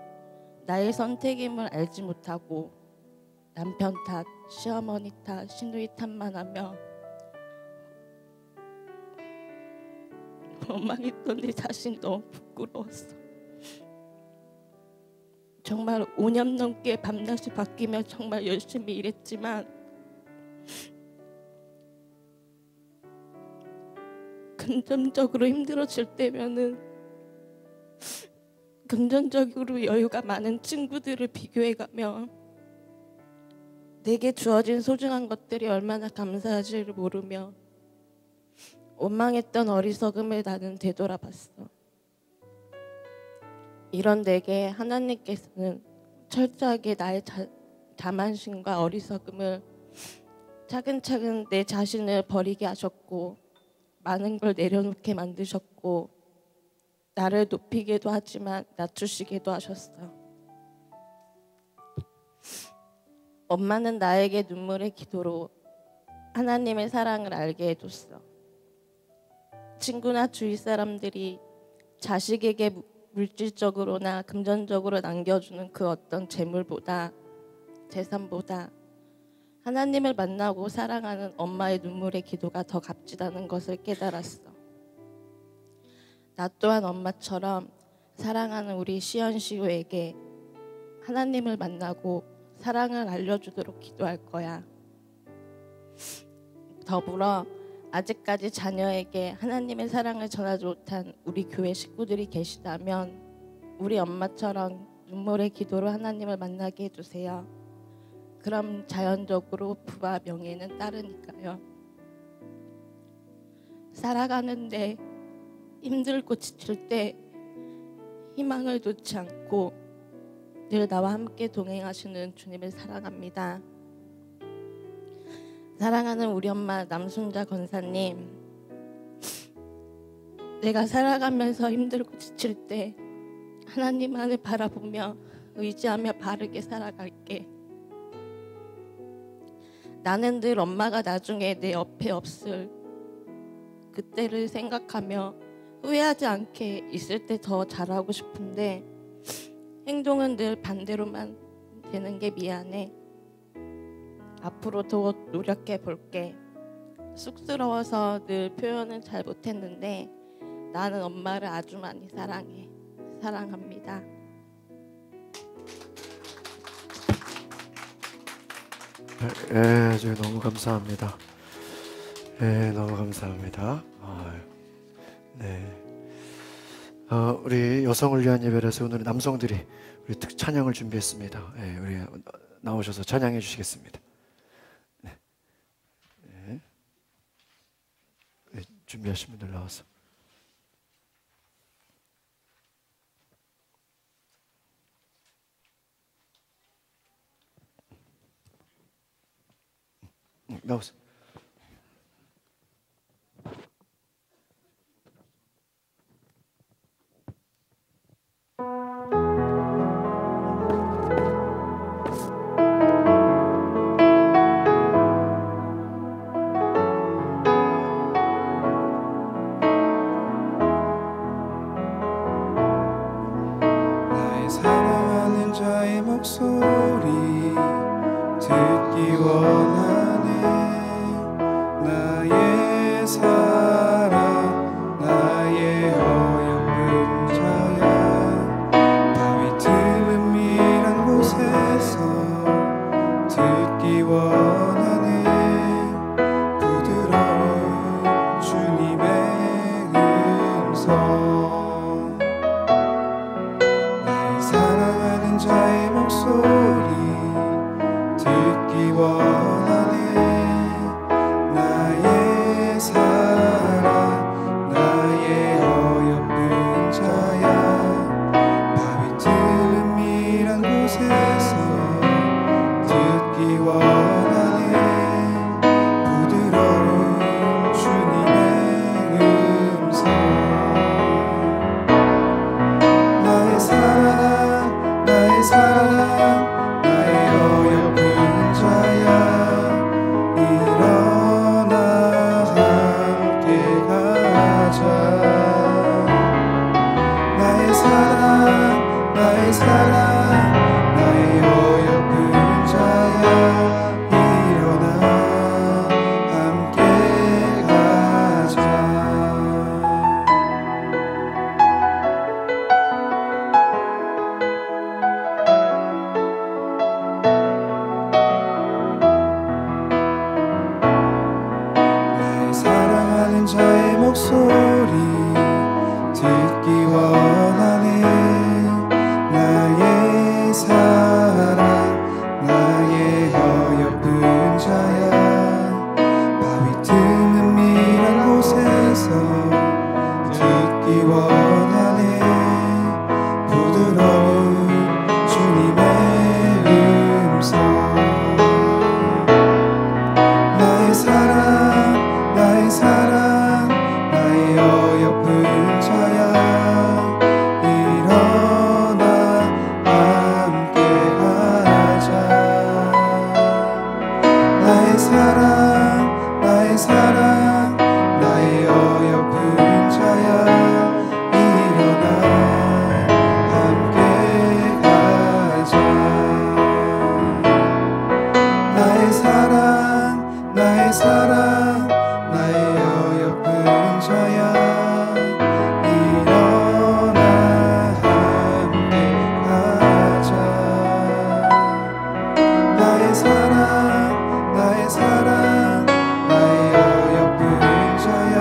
F: 나의 선택임을 알지 못하고 남편 탓, 시어머니 탓, 시누이 탓만 하며 원망했던 내 자신이 너무 부끄러웠어. 정말 5년 넘게 밤낮이 바뀌며 정말 열심히 일했지만 금전적으로 힘들어질 때면은 금전적으로 여유가 많은 친구들을 비교해가며 내게 주어진 소중한 것들이 얼마나 감사한지를 모르며 원망했던 어리석음을 나는 되돌아봤어. 이런 내게 하나님께서는 철저하게 나의 자만심과 어리석음을 차근차근 내 자신을 버리게 하셨고 많은 걸 내려놓게 만드셨고 나를 높이기도 하지만 낮추시기도 하셨어. 엄마는 나에게 눈물의 기도로 하나님의 사랑을 알게 해줬어. 친구나 주위 사람들이 자식에게 물질적으로나 금전적으로 남겨주는 그 어떤 재물보다 재산보다 하나님을 만나고 사랑하는 엄마의 눈물의 기도가 더 값지다는 것을 깨달았어. 나 또한 엄마처럼 사랑하는 우리 시연시우에게 하나님을 만나고 사랑을 알려주도록 기도할 거야. 더불어 아직까지 자녀에게 하나님의 사랑을 전하지 못한 우리 교회 식구들이 계시다면 우리 엄마처럼 눈물의 기도로 하나님을 만나게 해주세요. 그럼 자연적으로 부와 명예는 따르니까요. 살아가는데 힘들고 지칠 때 희망을 놓지 않고 늘 나와 함께 동행하시는 주님을 사랑합니다. 사랑하는 우리 엄마 남순자 권사님, 내가 살아가면서 힘들고 지칠 때 하나님만을 바라보며 의지하며 바르게 살아갈게. 나는 늘 엄마가 나중에 내 옆에 없을 그때를 생각하며 후회하지 않게 있을 때 더 잘하고 싶은데 행동은 늘 반대로만 되는 게 미안해. 앞으로 더 노력해 볼게. 쑥스러워서 늘 표현은 잘 못했는데 나는 엄마를 아주 많이 사랑해. 사랑합니다.
C: 저 너무 감사합니다. 너무 감사합니다. 네. 우리 여성을 위한 예배라서 오늘 남성들이 우리 특 찬양을 준비했습니다. 우리 나오셔서 찬양해 주시겠습니다. 네, 준비하신 분들 나와서. 나오세요.
A: 나의 사랑하는 자의 목소리 듣기 원하네. 나의 사랑 나의 어여쁜 자야. 바위 틈은 미란 곳에서 듣기 원하네. 부드러운 주님의 음성. 나의 사랑하는 자의 목소리 듣기 원하네. 나의 사랑 나의 어여쁜 자야. 바위 틈은 미란 곳에서 듣기 원하네. 부드러운
B: 원하네 부드러운 주님의 음성 나의 사랑 나의 사랑 나의 어여쁜 자야 일어나 함께하자 나의 사랑 나의 사랑 나의 어여쁜 자야 일어나 함께 가자 나의 사랑 나의 사랑 나의 어여쁜 자야 일어나 함께 가자 나의 사랑 나의 사랑 나의 어여쁜 자야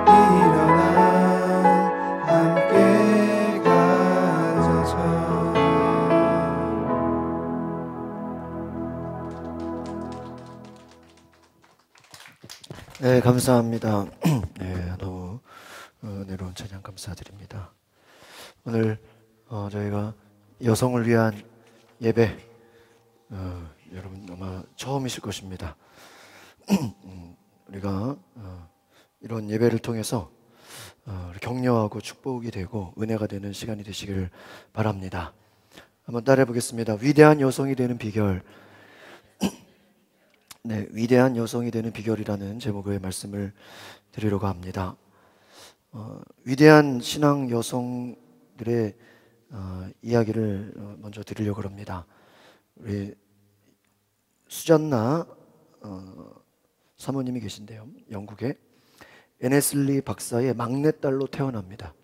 B: 일어나 함께 가자
C: 네, 감사합니다. 네, 너무 은혜로운 찬양 감사드립니다. 오늘 저희가 여성을 위한 예배 여러분 아마 처음이실 것입니다. 우리가 이런 예배를 통해서 격려하고 축복이 되고 은혜가 되는 시간이 되시기를 바랍니다. 한번 따라해 보겠습니다. 위대한 여성이 되는 비결. 네, 위대한 여성이 되는 비결이라는 제목의 말씀을 드리려고 합니다. 위대한 신앙 여성들의 이야기를 먼저 드리려고 합니다. 우리 수잔나 사모님이 계신데요. 영국에 에네슬리 박사의 막내딸로 태어납니다.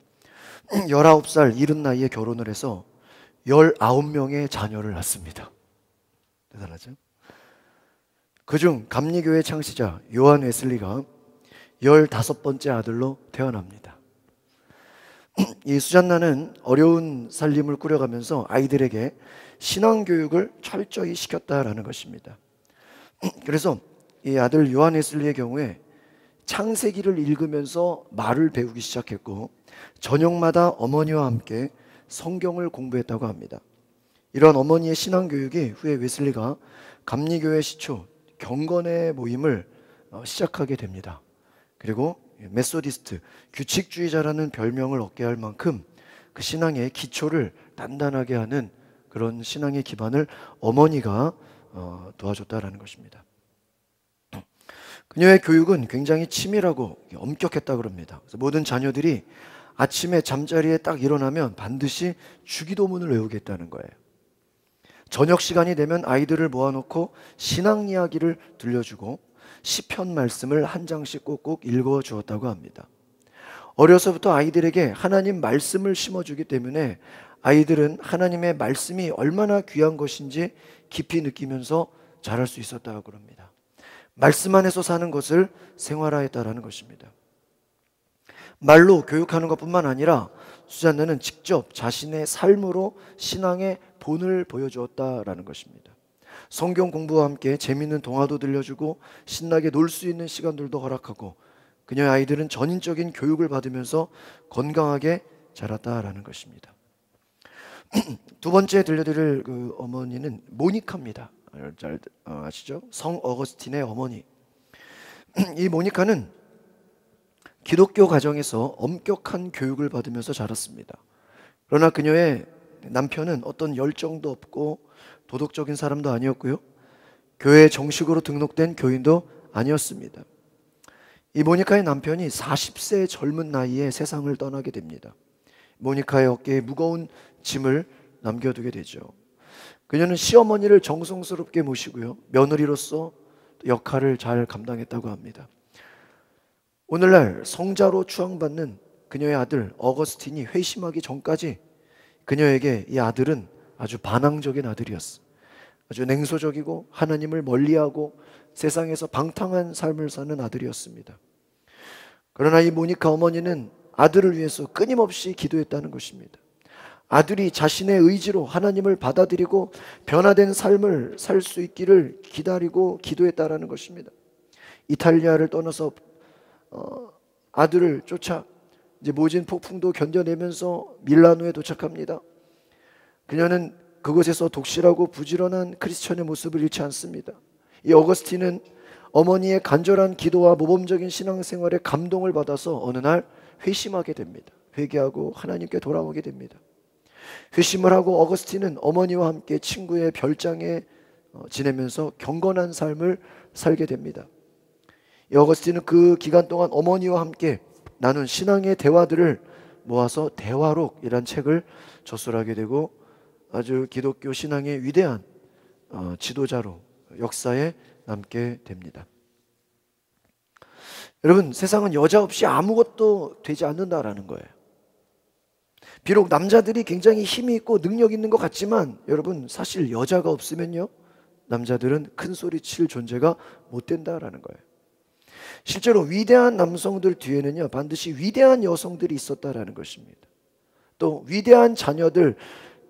C: 19살 이른 나이에 결혼을 해서 19명의 자녀를 낳습니다. 대단하죠? 그중 감리교회 창시자 요한 웨슬리가 15번째 아들로 태어납니다. 이 수잔나는 어려운 살림을 꾸려가면서 아이들에게 신앙교육을 철저히 시켰다라는 것입니다. 그래서 이 아들 요한 웨슬리의 경우에 창세기를 읽으면서 말을 배우기 시작했고 저녁마다 어머니와 함께 성경을 공부했다고 합니다. 이런 어머니의 신앙교육이 후에 웨슬리가 감리교회 시초 경건의 모임을 시작하게 됩니다. 그리고 메소디스트, 규칙주의자라는 별명을 얻게 할 만큼 그 신앙의 기초를 단단하게 하는 그런 신앙의 기반을 어머니가 도와줬다라는 것입니다. 그녀의 교육은 굉장히 치밀하고 엄격했다고 합니다. 그래서 모든 자녀들이 아침에 잠자리에 딱 일어나면 반드시 주기도문을 외우겠다는 거예요. 저녁 시간이 되면 아이들을 모아놓고 신앙 이야기를 들려주고 시편 말씀을 한 장씩 꼭꼭 읽어주었다고 합니다. 어려서부터 아이들에게 하나님 말씀을 심어주기 때문에 아이들은 하나님의 말씀이 얼마나 귀한 것인지 깊이 느끼면서 자랄 수 있었다고 합니다. 말씀 안에서 사는 것을 생활화했다라는 것입니다. 말로 교육하는 것뿐만 아니라 수잔나는 직접 자신의 삶으로 신앙의 본을 보여주었다라는 것입니다. 성경 공부와 함께 재미있는 동화도 들려주고 신나게 놀 수 있는 시간들도 허락하고 그녀의 아이들은 전인적인 교육을 받으면서 건강하게 자랐다라는 것입니다. 두 번째 들려드릴 그 어머니는 모니카입니다. 잘 아시죠? 성 어거스틴의 어머니. 이 모니카는 기독교 가정에서 엄격한 교육을 받으면서 자랐습니다. 그러나 그녀의 남편은 어떤 열정도 없고 도덕적인 사람도 아니었고요. 교회에 정식으로 등록된 교인도 아니었습니다. 이 모니카의 남편이 40세 젊은 나이에 세상을 떠나게 됩니다. 모니카의 어깨에 무거운 짐을 남겨두게 되죠. 그녀는 시어머니를 정성스럽게 모시고요. 며느리로서 역할을 잘 감당했다고 합니다. 오늘날 성자로 추앙받는 그녀의 아들 어거스틴이 회심하기 전까지 그녀에게 이 아들은 아주 반항적인 아들이었어. 아주 냉소적이고 하나님을 멀리하고 세상에서 방탕한 삶을 사는 아들이었습니다. 그러나 이 모니카 어머니는 아들을 위해서 끊임없이 기도했다는 것입니다. 아들이 자신의 의지로 하나님을 받아들이고 변화된 삶을 살 수 있기를 기다리고 기도했다는 것입니다. 이탈리아를 떠나서 아들을 쫓아 이제 모진 폭풍도 견뎌내면서 밀라노에 도착합니다. 그녀는 그곳에서 독실하고 부지런한 크리스천의 모습을 잃지 않습니다. 이 어거스틴은 어머니의 간절한 기도와 모범적인 신앙생활에 감동을 받아서 어느 날 회심하게 됩니다. 회개하고 하나님께 돌아오게 됩니다. 회심을 하고 어거스틴은 어머니와 함께 친구의 별장에 지내면서 경건한 삶을 살게 됩니다. 이 어거스틴은 그 기간 동안 어머니와 함께 나눈 신앙의 대화들을 모아서 대화록이란 책을 저술하게 되고 아주 기독교 신앙의 위대한 지도자로 역사에 남게 됩니다. 여러분, 세상은 여자 없이 아무것도 되지 않는다라는 거예요. 비록 남자들이 굉장히 힘이 있고 능력 있는 것 같지만 여러분, 사실 여자가 없으면요, 남자들은 큰 소리 칠 존재가 못 된다라는 거예요. 실제로 위대한 남성들 뒤에는요, 반드시 위대한 여성들이 있었다라는 것입니다. 또 위대한 자녀들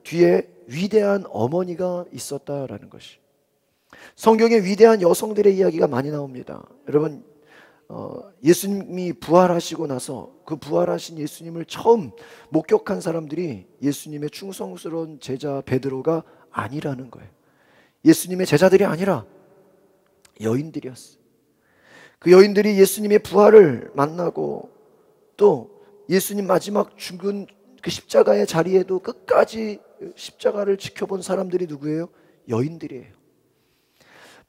C: 뒤에 위대한 어머니가 있었다라는 것이. 성경에 위대한 여성들의 이야기가 많이 나옵니다. 여러분, 예수님이 부활하시고 나서 그 부활하신 예수님을 처음 목격한 사람들이 예수님의 충성스러운 제자 베드로가 아니라는 거예요. 예수님의 제자들이 아니라 여인들이었어요. 그 여인들이 예수님의 부활을 만나고 또 예수님 마지막 죽은 그 십자가의 자리에도 끝까지 십자가를 지켜본 사람들이 누구예요? 여인들이에요.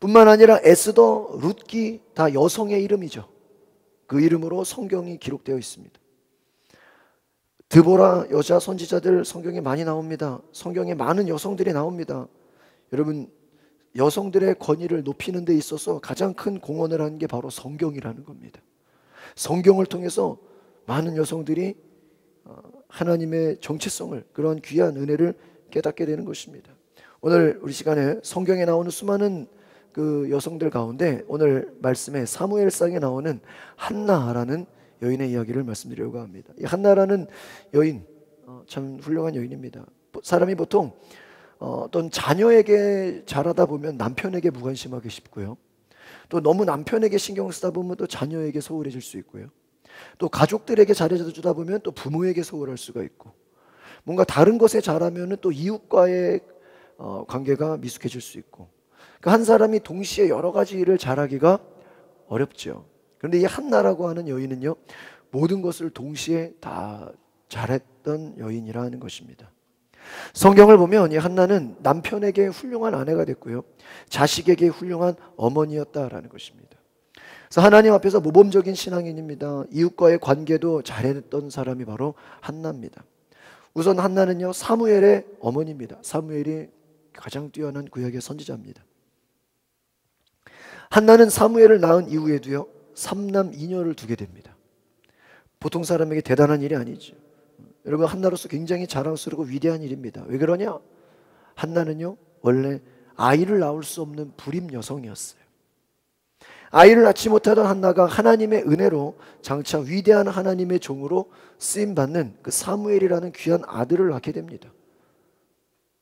C: 뿐만 아니라 에스더, 룻기 다 여성의 이름이죠. 그 이름으로 성경이 기록되어 있습니다. 드보라 여자 선지자들 성경에 많이 나옵니다. 성경에 많은 여성들이 나옵니다. 여러분, 여성들의 권위를 높이는 데 있어서 가장 큰 공헌을 하는 게 바로 성경이라는 겁니다. 성경을 통해서 많은 여성들이 하나님의 정체성을, 그런 귀한 은혜를 깨닫게 되는 것입니다. 오늘 우리 시간에 성경에 나오는 수많은 그 여성들 가운데 오늘 말씀에 사무엘상에 나오는 한나라는 여인의 이야기를 말씀드리려고 합니다. 이 한나라는 여인, 참 훌륭한 여인입니다. 사람이 보통 어떤 자녀에게 잘하다 보면 남편에게 무관심하기 쉽고요, 또 너무 남편에게 신경 쓰다 보면 또 자녀에게 소홀해질 수 있고요, 또 가족들에게 잘해주다 보면 또 부모에게 소홀할 수가 있고, 뭔가 다른 것에 잘하면 또 이웃과의 관계가 미숙해질 수 있고, 그 한 사람이 동시에 여러 가지 일을 잘하기가 어렵죠. 그런데 이 한나라고 하는 여인은요, 모든 것을 동시에 다 잘했던 여인이라는 것입니다. 성경을 보면 이 한나는 남편에게 훌륭한 아내가 됐고요, 자식에게 훌륭한 어머니였다라는 것입니다. 그래서 하나님 앞에서 모범적인 신앙인입니다. 이웃과의 관계도 잘했던 사람이 바로 한나입니다. 우선 한나는요, 사무엘의 어머니입니다. 사무엘이 가장 뛰어난 구약의 선지자입니다. 한나는 사무엘을 낳은 이후에도요, 3남 2녀를 두게 됩니다. 보통 사람에게 대단한 일이 아니죠. 여러분, 한나로서 굉장히 자랑스럽고 위대한 일입니다. 왜 그러냐? 한나는요, 원래 아이를 낳을 수 없는 불임 여성이었어요. 아이를 낳지 못하던 한나가 하나님의 은혜로 장차 위대한 하나님의 종으로 쓰임받는 그 사무엘이라는 귀한 아들을 낳게 됩니다.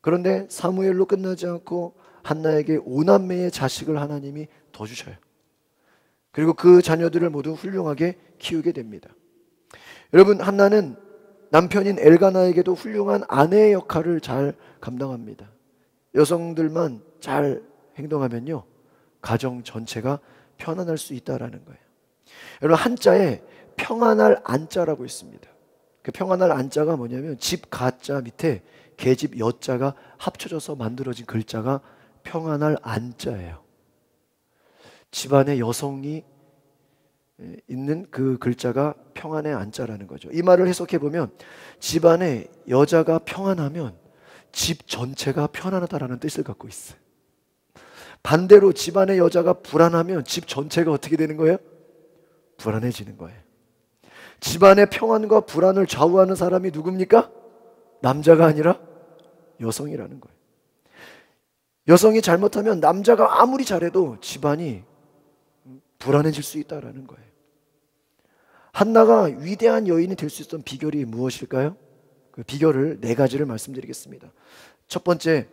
C: 그런데 사무엘로 끝나지 않고 한나에게 5남매의 자식을 하나님이 더 주셔요. 그리고 그 자녀들을 모두 훌륭하게 키우게 됩니다. 여러분, 한나는 남편인 엘가나에게도 훌륭한 아내의 역할을 잘 감당합니다. 여성들만 잘 행동하면요, 가정 전체가 편안할 수 있다라는 거예요. 여러분, 한자에 평안할 안자라고 있습니다. 그 평안할 안자가 뭐냐면 집 가자 밑에 계집 여자가 합쳐져서 만들어진 글자가 평안할 안자예요. 집안에 여성이 있는 그 글자가 평안의 안자라는 거죠. 이 말을 해석해 보면 집안에 여자가 평안하면 집 전체가 편안하다라는 뜻을 갖고 있어요. 반대로 집안의 여자가 불안하면 집 전체가 어떻게 되는 거예요? 불안해지는 거예요. 집안의 평안과 불안을 좌우하는 사람이 누굽니까? 남자가 아니라 여성이라는 거예요. 여성이 잘못하면 남자가 아무리 잘해도 집안이 불안해질 수 있다는 거예요. 한나가 위대한 여인이 될 수 있었던 비결이 무엇일까요? 그 비결을 4가지를 말씀드리겠습니다. 첫 번째,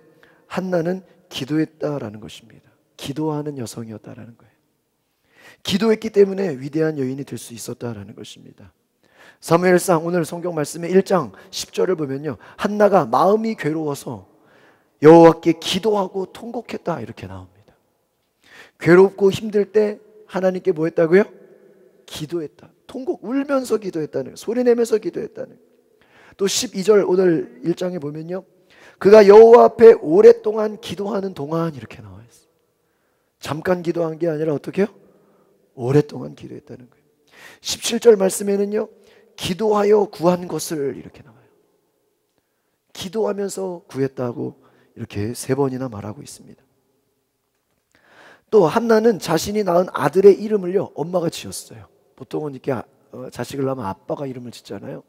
C: 한나는 기도했다라는 것입니다. 기도하는 여성이었다라는 거예요. 기도했기 때문에 위대한 여인이 될 수 있었다라는 것입니다. 사무엘상 오늘 성경 말씀의 1장 10절을 보면요, 한나가 마음이 괴로워서 여호와께 기도하고 통곡했다 이렇게 나옵니다. 괴롭고 힘들 때 하나님께 뭐 했다고요? 기도했다. 통곡, 울면서 기도했다는 거예요. 소리내면서 기도했다는 거예요. 또 12절 오늘 1장에 보면요, 그가 여호와 앞에 오랫동안 기도하는 동안 이렇게 나와 있어요. 잠깐 기도한 게 아니라 어떻게 해요? 오랫동안 기도했다는 거예요. 17절 말씀에는요, 기도하여 구한 것을 이렇게 나와요. 기도하면서 구했다고 이렇게 3번이나 말하고 있습니다. 또 한나는 자신이 낳은 아들의 이름을요, 엄마가 지었어요. 보통은 이렇게 자식을 낳으면 아빠가 이름을 짓잖아요.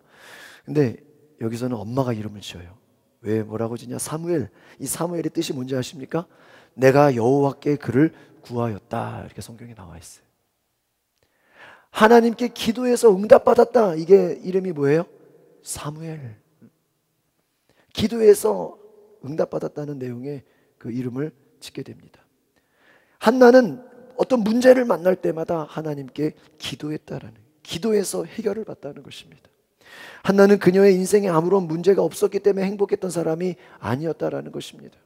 C: 근데 여기서는 엄마가 이름을 지어요. 왜 뭐라고 지냐? 사무엘. 이 사무엘의 뜻이 뭔지 아십니까? 내가 여호와께 그를 구하였다 이렇게 성경에 나와 있어요. 하나님께 기도해서 응답받았다. 이게 이름이 뭐예요? 사무엘. 기도해서 응답받았다는 내용의 그 이름을 짓게 됩니다. 한나는 어떤 문제를 만날 때마다 하나님께 기도했다라는, 기도해서 해결을 받다는 것입니다. 한나는 그녀의 인생에 아무런 문제가 없었기 때문에 행복했던 사람이 아니었다라는 것입니다.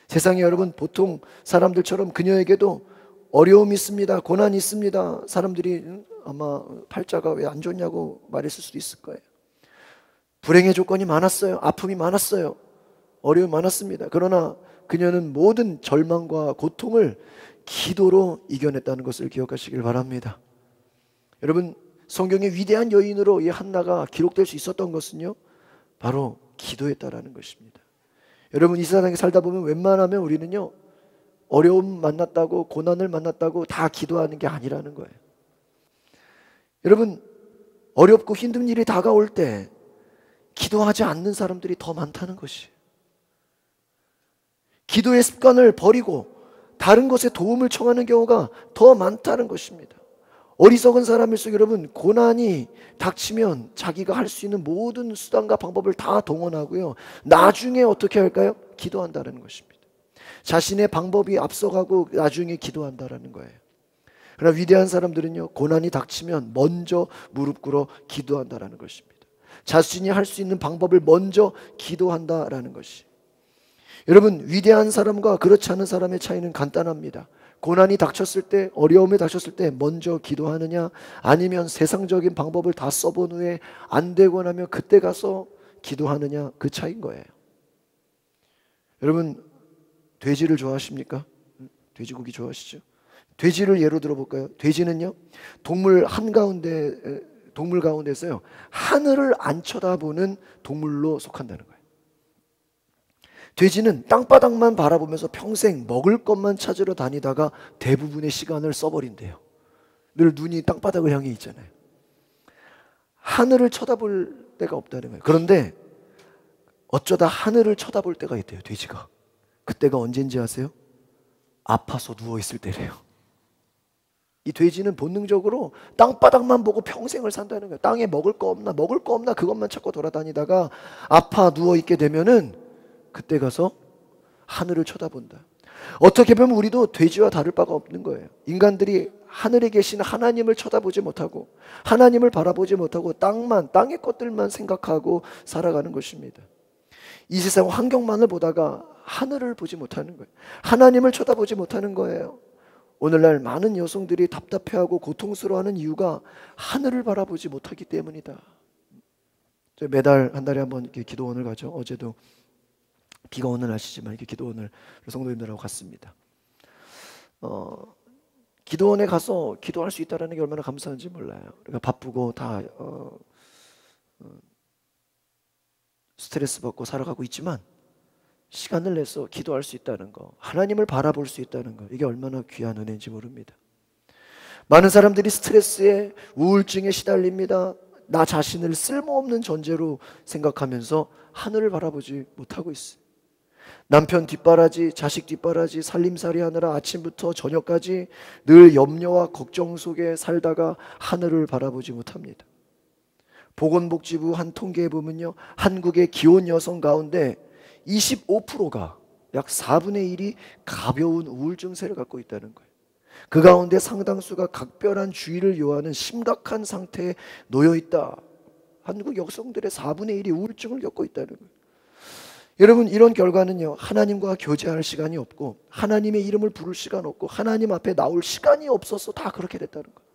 C: 세상에 여러분, 보통 사람들처럼 그녀에게도 어려움이 있습니다. 고난이 있습니다. 사람들이 아마 팔자가 왜 안 좋냐고 말했을 수도 있을 거예요. 불행의 조건이 많았어요. 아픔이 많았어요. 어려움이 많았습니다. 그러나 그녀는 모든 절망과 고통을 기도로 이겨냈다는 것을 기억하시길 바랍니다. 여러분, 성경의 위대한 여인으로 이 한나가 기록될 수 있었던 것은요, 바로 기도했다라는 것입니다. 여러분, 이 세상에 살다 보면 웬만하면 우리는요, 어려움 만났다고, 고난을 만났다고 다 기도하는 게 아니라는 거예요. 여러분, 어렵고 힘든 일이 다가올 때 기도하지 않는 사람들이 더 많다는 것이에요. 기도의 습관을 버리고 다른 것에 도움을 청하는 경우가 더 많다는 것입니다. 어리석은 사람일수록 여러분, 고난이 닥치면 자기가 할 수 있는 모든 수단과 방법을 다 동원하고요, 나중에 어떻게 할까요? 기도한다는 것입니다. 자신의 방법이 앞서가고 나중에 기도한다는 거예요. 그러나 위대한 사람들은요, 고난이 닥치면 먼저 무릎 꿇어 기도한다는 것입니다. 자신이 할 수 있는 방법을 먼저 기도한다는 것이. 여러분, 위대한 사람과 그렇지 않은 사람의 차이는 간단합니다. 고난이 닥쳤을 때, 어려움이 닥쳤을 때 먼저 기도하느냐, 아니면 세상적인 방법을 다 써본 후에 안 되고 나면 그때 가서 기도하느냐, 그 차이인 거예요. 여러분, 돼지를 좋아하십니까? 돼지고기 좋아하시죠? 돼지를 예로 들어볼까요? 돼지는요, 동물 가운데서요, 하늘을 안 쳐다보는 동물로 속한다는 거예요. 돼지는 땅바닥만 바라보면서 평생 먹을 것만 찾으러 다니다가 대부분의 시간을 써버린대요. 늘 눈이 땅바닥을 향해 있잖아요. 하늘을 쳐다볼 때가 없다는 거예요. 그런데 어쩌다 하늘을 쳐다볼 때가 있대요, 돼지가. 그때가 언제인지 아세요? 아파서 누워있을 때래요. 이 돼지는 본능적으로 땅바닥만 보고 평생을 산다는 거예요. 땅에 먹을 거 없나 그것만 찾고 돌아다니다가 아파 누워있게 되면은 그때 가서 하늘을 쳐다본다. 어떻게 보면 우리도 돼지와 다를 바가 없는 거예요. 인간들이 하늘에 계신 하나님을 쳐다보지 못하고 하나님을 바라보지 못하고 땅의 것들만 생각하고 살아가는 것입니다. 이 세상 환경만을 보다가 하늘을 보지 못하는 거예요. 하나님을 쳐다보지 못하는 거예요. 오늘날 많은 여성들이 답답해하고 고통스러워하는 이유가 하늘을 바라보지 못하기 때문이다. 매달 한 달에 한번 이렇게 기도원을 가죠. 어제도 비가 오는 날씨지만 이렇게 기도원을 성도님들하고 갔습니다. 기도원에 가서 기도할 수 있다는 게 얼마나 감사한지 몰라요. 우리가 바쁘고 다 스트레스 받고 살아가고 있지만 시간을 내서 기도할 수 있다는 거, 하나님을 바라볼 수 있다는 거, 이게 얼마나 귀한 은혜인지 모릅니다. 많은 사람들이 스트레스에, 우울증에 시달립니다. 나 자신을 쓸모없는 존재로 생각하면서 하늘을 바라보지 못하고 있어요. 남편 뒷바라지, 자식 뒷바라지, 살림살이 하느라 아침부터 저녁까지 늘 염려와 걱정 속에 살다가 하늘을 바라보지 못합니다. 보건복지부 한 통계에 보면요, 한국의 기혼 여성 가운데 25%가 약 4분의 1이 가벼운 우울 증세를 갖고 있다는 거예요. 그 가운데 상당수가 각별한 주의를 요하는 심각한 상태에 놓여 있다. 한국 여성들의 4분의 1이 우울증을 겪고 있다는 거예요. 여러분, 이런 결과는요, 하나님과 교제할 시간이 없고 하나님의 이름을 부를 시간 없고 하나님 앞에 나올 시간이 없어서 다 그렇게 됐다는 거예요.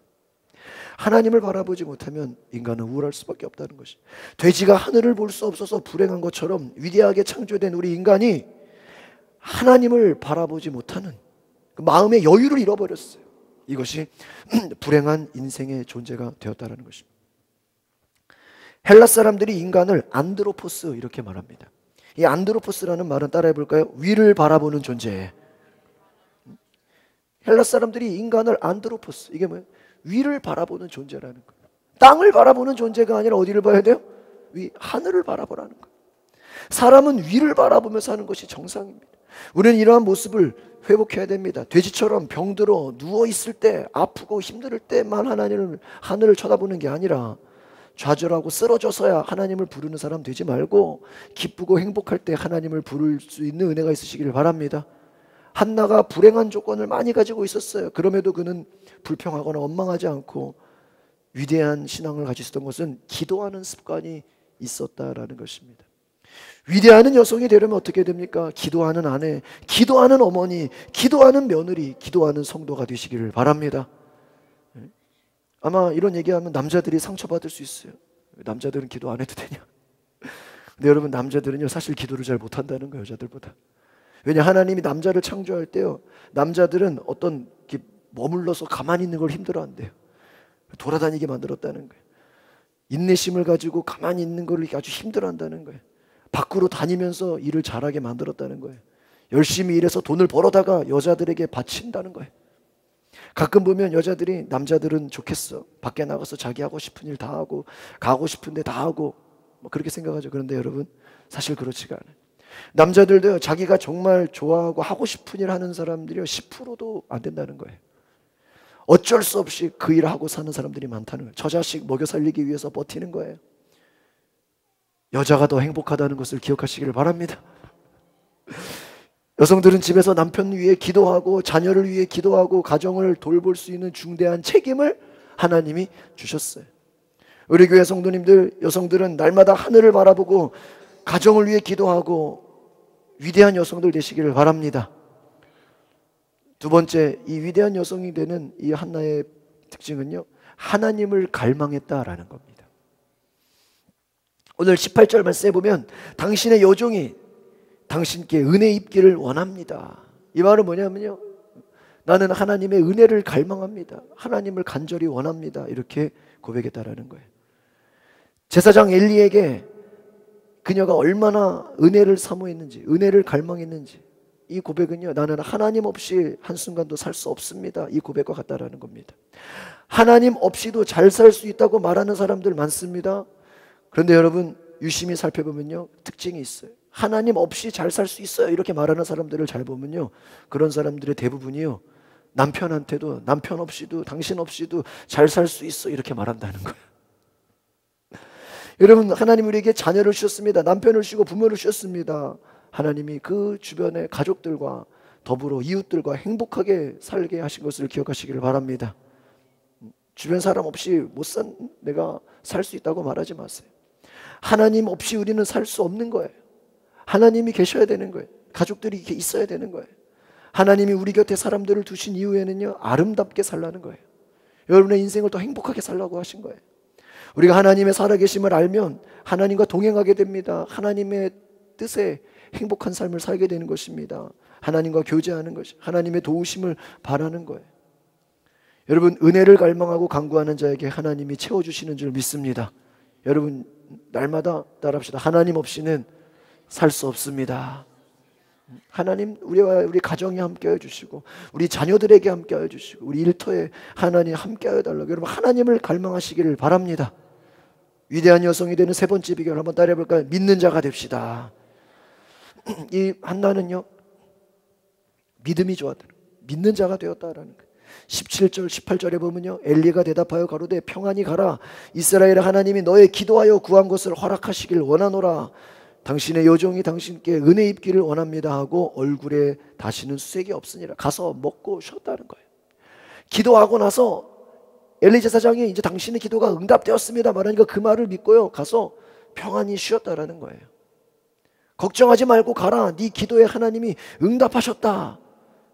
C: 하나님을 바라보지 못하면 인간은 우울할 수밖에 없다는 것이. 돼지가 하늘을 볼 수 없어서 불행한 것처럼 위대하게 창조된 우리 인간이 하나님을 바라보지 못하는 그 마음의 여유를 잃어버렸어요. 이것이 불행한 인생의 존재가 되었다는 것입니다. 헬라 사람들이 인간을 안드로포스 이렇게 말합니다. 이 안드로포스라는 말은 따라해 볼까요? 위를 바라보는 존재. 헬라 사람들이 인간을 안드로포스, 이게 뭐예요? 위를 바라보는 존재라는 거예요. 땅을 바라보는 존재가 아니라 어디를 봐야 돼요? 하늘을 바라보라는 거예요. 사람은 위를 바라보며 사는 것이 정상입니다. 우리는 이러한 모습을 회복해야 됩니다. 돼지처럼 병들어 누워있을 때, 아프고 힘들 때만 하늘을 쳐다보는 게 아니라 좌절하고 쓰러져서야 하나님을 부르는 사람 되지 말고 기쁘고 행복할 때 하나님을 부를 수 있는 은혜가 있으시기를 바랍니다. 한나가 불행한 조건을 많이 가지고 있었어요. 그럼에도 그는 불평하거나 원망하지 않고 위대한 신앙을 가지고 있었던 것은 기도하는 습관이 있었다라는 것입니다. 위대한 여성이 되려면 어떻게 됩니까? 기도하는 아내, 기도하는 어머니, 기도하는 며느리, 기도하는 성도가 되시기를 바랍니다. 아마 이런 얘기하면 남자들이 상처받을 수 있어요. 남자들은 기도 안 해도 되냐? 근데 여러분, 남자들은요 사실 기도를 잘 못한다는 거예요, 여자들보다. 왜냐, 하나님이 남자를 창조할 때요, 남자들은 어떤 머물러서 가만히 있는 걸 힘들어한대요. 돌아다니게 만들었다는 거예요. 인내심을 가지고 가만히 있는 걸 아주 힘들어한다는 거예요. 밖으로 다니면서 일을 잘하게 만들었다는 거예요. 열심히 일해서 돈을 벌어다가 여자들에게 바친다는 거예요. 가끔 보면 여자들이, 남자들은 좋겠어, 밖에 나가서 자기 하고 싶은 일 다 하고 가고 싶은 데 다 하고 뭐 그렇게 생각하죠. 그런데 여러분, 사실 그렇지가 않아요. 남자들도요, 자기가 정말 좋아하고 하고 싶은 일 하는 사람들이요 10%도 안 된다는 거예요. 어쩔 수 없이 그 일을 하고 사는 사람들이 많다는 거예요. 저 자식 먹여 살리기 위해서 버티는 거예요. 여자가 더 행복하다는 것을 기억하시기를 바랍니다. 여성들은 집에서 남편 위해 기도하고 자녀를 위해 기도하고 가정을 돌볼 수 있는 중대한 책임을 하나님이 주셨어요. 우리 교회 성도님들, 여성들은 날마다 하늘을 바라보고 가정을 위해 기도하고 위대한 여성들 되시기를 바랍니다. 두 번째, 이 위대한 여성이 되는 이 한나의 특징은요, 하나님을 갈망했다라는 겁니다. 오늘 18절 말씀에 보면 당신의 여종이 당신께 은혜 입기를 원합니다. 이 말은 뭐냐면요, 나는 하나님의 은혜를 갈망합니다. 하나님을 간절히 원합니다. 이렇게 고백했다라는 거예요. 제사장 엘리에게 그녀가 얼마나 은혜를 사모했는지, 은혜를 갈망했는지, 이 고백은요, 나는 하나님 없이 한순간도 살 수 없습니다, 이 고백과 같다라는 겁니다. 하나님 없이도 잘 살 수 있다고 말하는 사람들 많습니다. 그런데 여러분, 유심히 살펴보면요, 특징이 있어요. 하나님 없이 잘 살 수 있어요 이렇게 말하는 사람들을 잘 보면요, 그런 사람들의 대부분이요, 남편한테도 남편 없이도 당신 없이도 잘 살 수 있어 이렇게 말한다는 거예요. 여러분, 하나님 우리에게 자녀를 주셨습니다. 남편을 주시고 부모를 주셨습니다. 하나님이 그 주변의 가족들과 더불어 이웃들과 행복하게 살게 하신 것을 기억하시기를 바랍니다. 주변 사람 없이 내가 살 수 있다고 말하지 마세요. 하나님 없이 우리는 살 수 없는 거예요. 하나님이 계셔야 되는 거예요. 가족들이 이렇게 있어야 되는 거예요. 하나님이 우리 곁에 사람들을 두신 이후에는요, 아름답게 살라는 거예요. 여러분의 인생을 더 행복하게 살라고 하신 거예요. 우리가 하나님의 살아계심을 알면 하나님과 동행하게 됩니다. 하나님의 뜻에 행복한 삶을 살게 되는 것입니다. 하나님과 교제하는 것이, 하나님의 도우심을 바라는 거예요. 여러분, 은혜를 갈망하고 간구하는 자에게 하나님이 채워주시는 줄 믿습니다. 여러분, 날마다 따라합시다. 하나님 없이는 살 수 없습니다. 하나님, 우리 가정에 함께해 주시고 우리 자녀들에게 함께해 주시고 우리 일터에 하나님 함께해 달라고, 여러분 하나님을 갈망하시기를 바랍니다. 위대한 여성이 되는 세 번째 비결 한번 따라해 볼까요? 믿는 자가 됩시다. 이 한나는요, 믿음이 좋았다, 믿는 자가 되었다라는 거예요. 17절 18절에 보면요, 엘리가 대답하여 가로되 평안히 가라, 이스라엘의 하나님이 너의 기도하여 구한 것을 허락하시길 원하노라. 당신의 여종이 당신께 은혜 입기를 원합니다 하고 얼굴에 다시는 수색이 없으니라. 가서 먹고 쉬었다는 거예요. 기도하고 나서 엘리 제사장이 이제 당신의 기도가 응답되었습니다 말하니까 그 말을 믿고요 가서 평안히 쉬었다라는 거예요. 걱정하지 말고 가라. 네 기도에 하나님이 응답하셨다.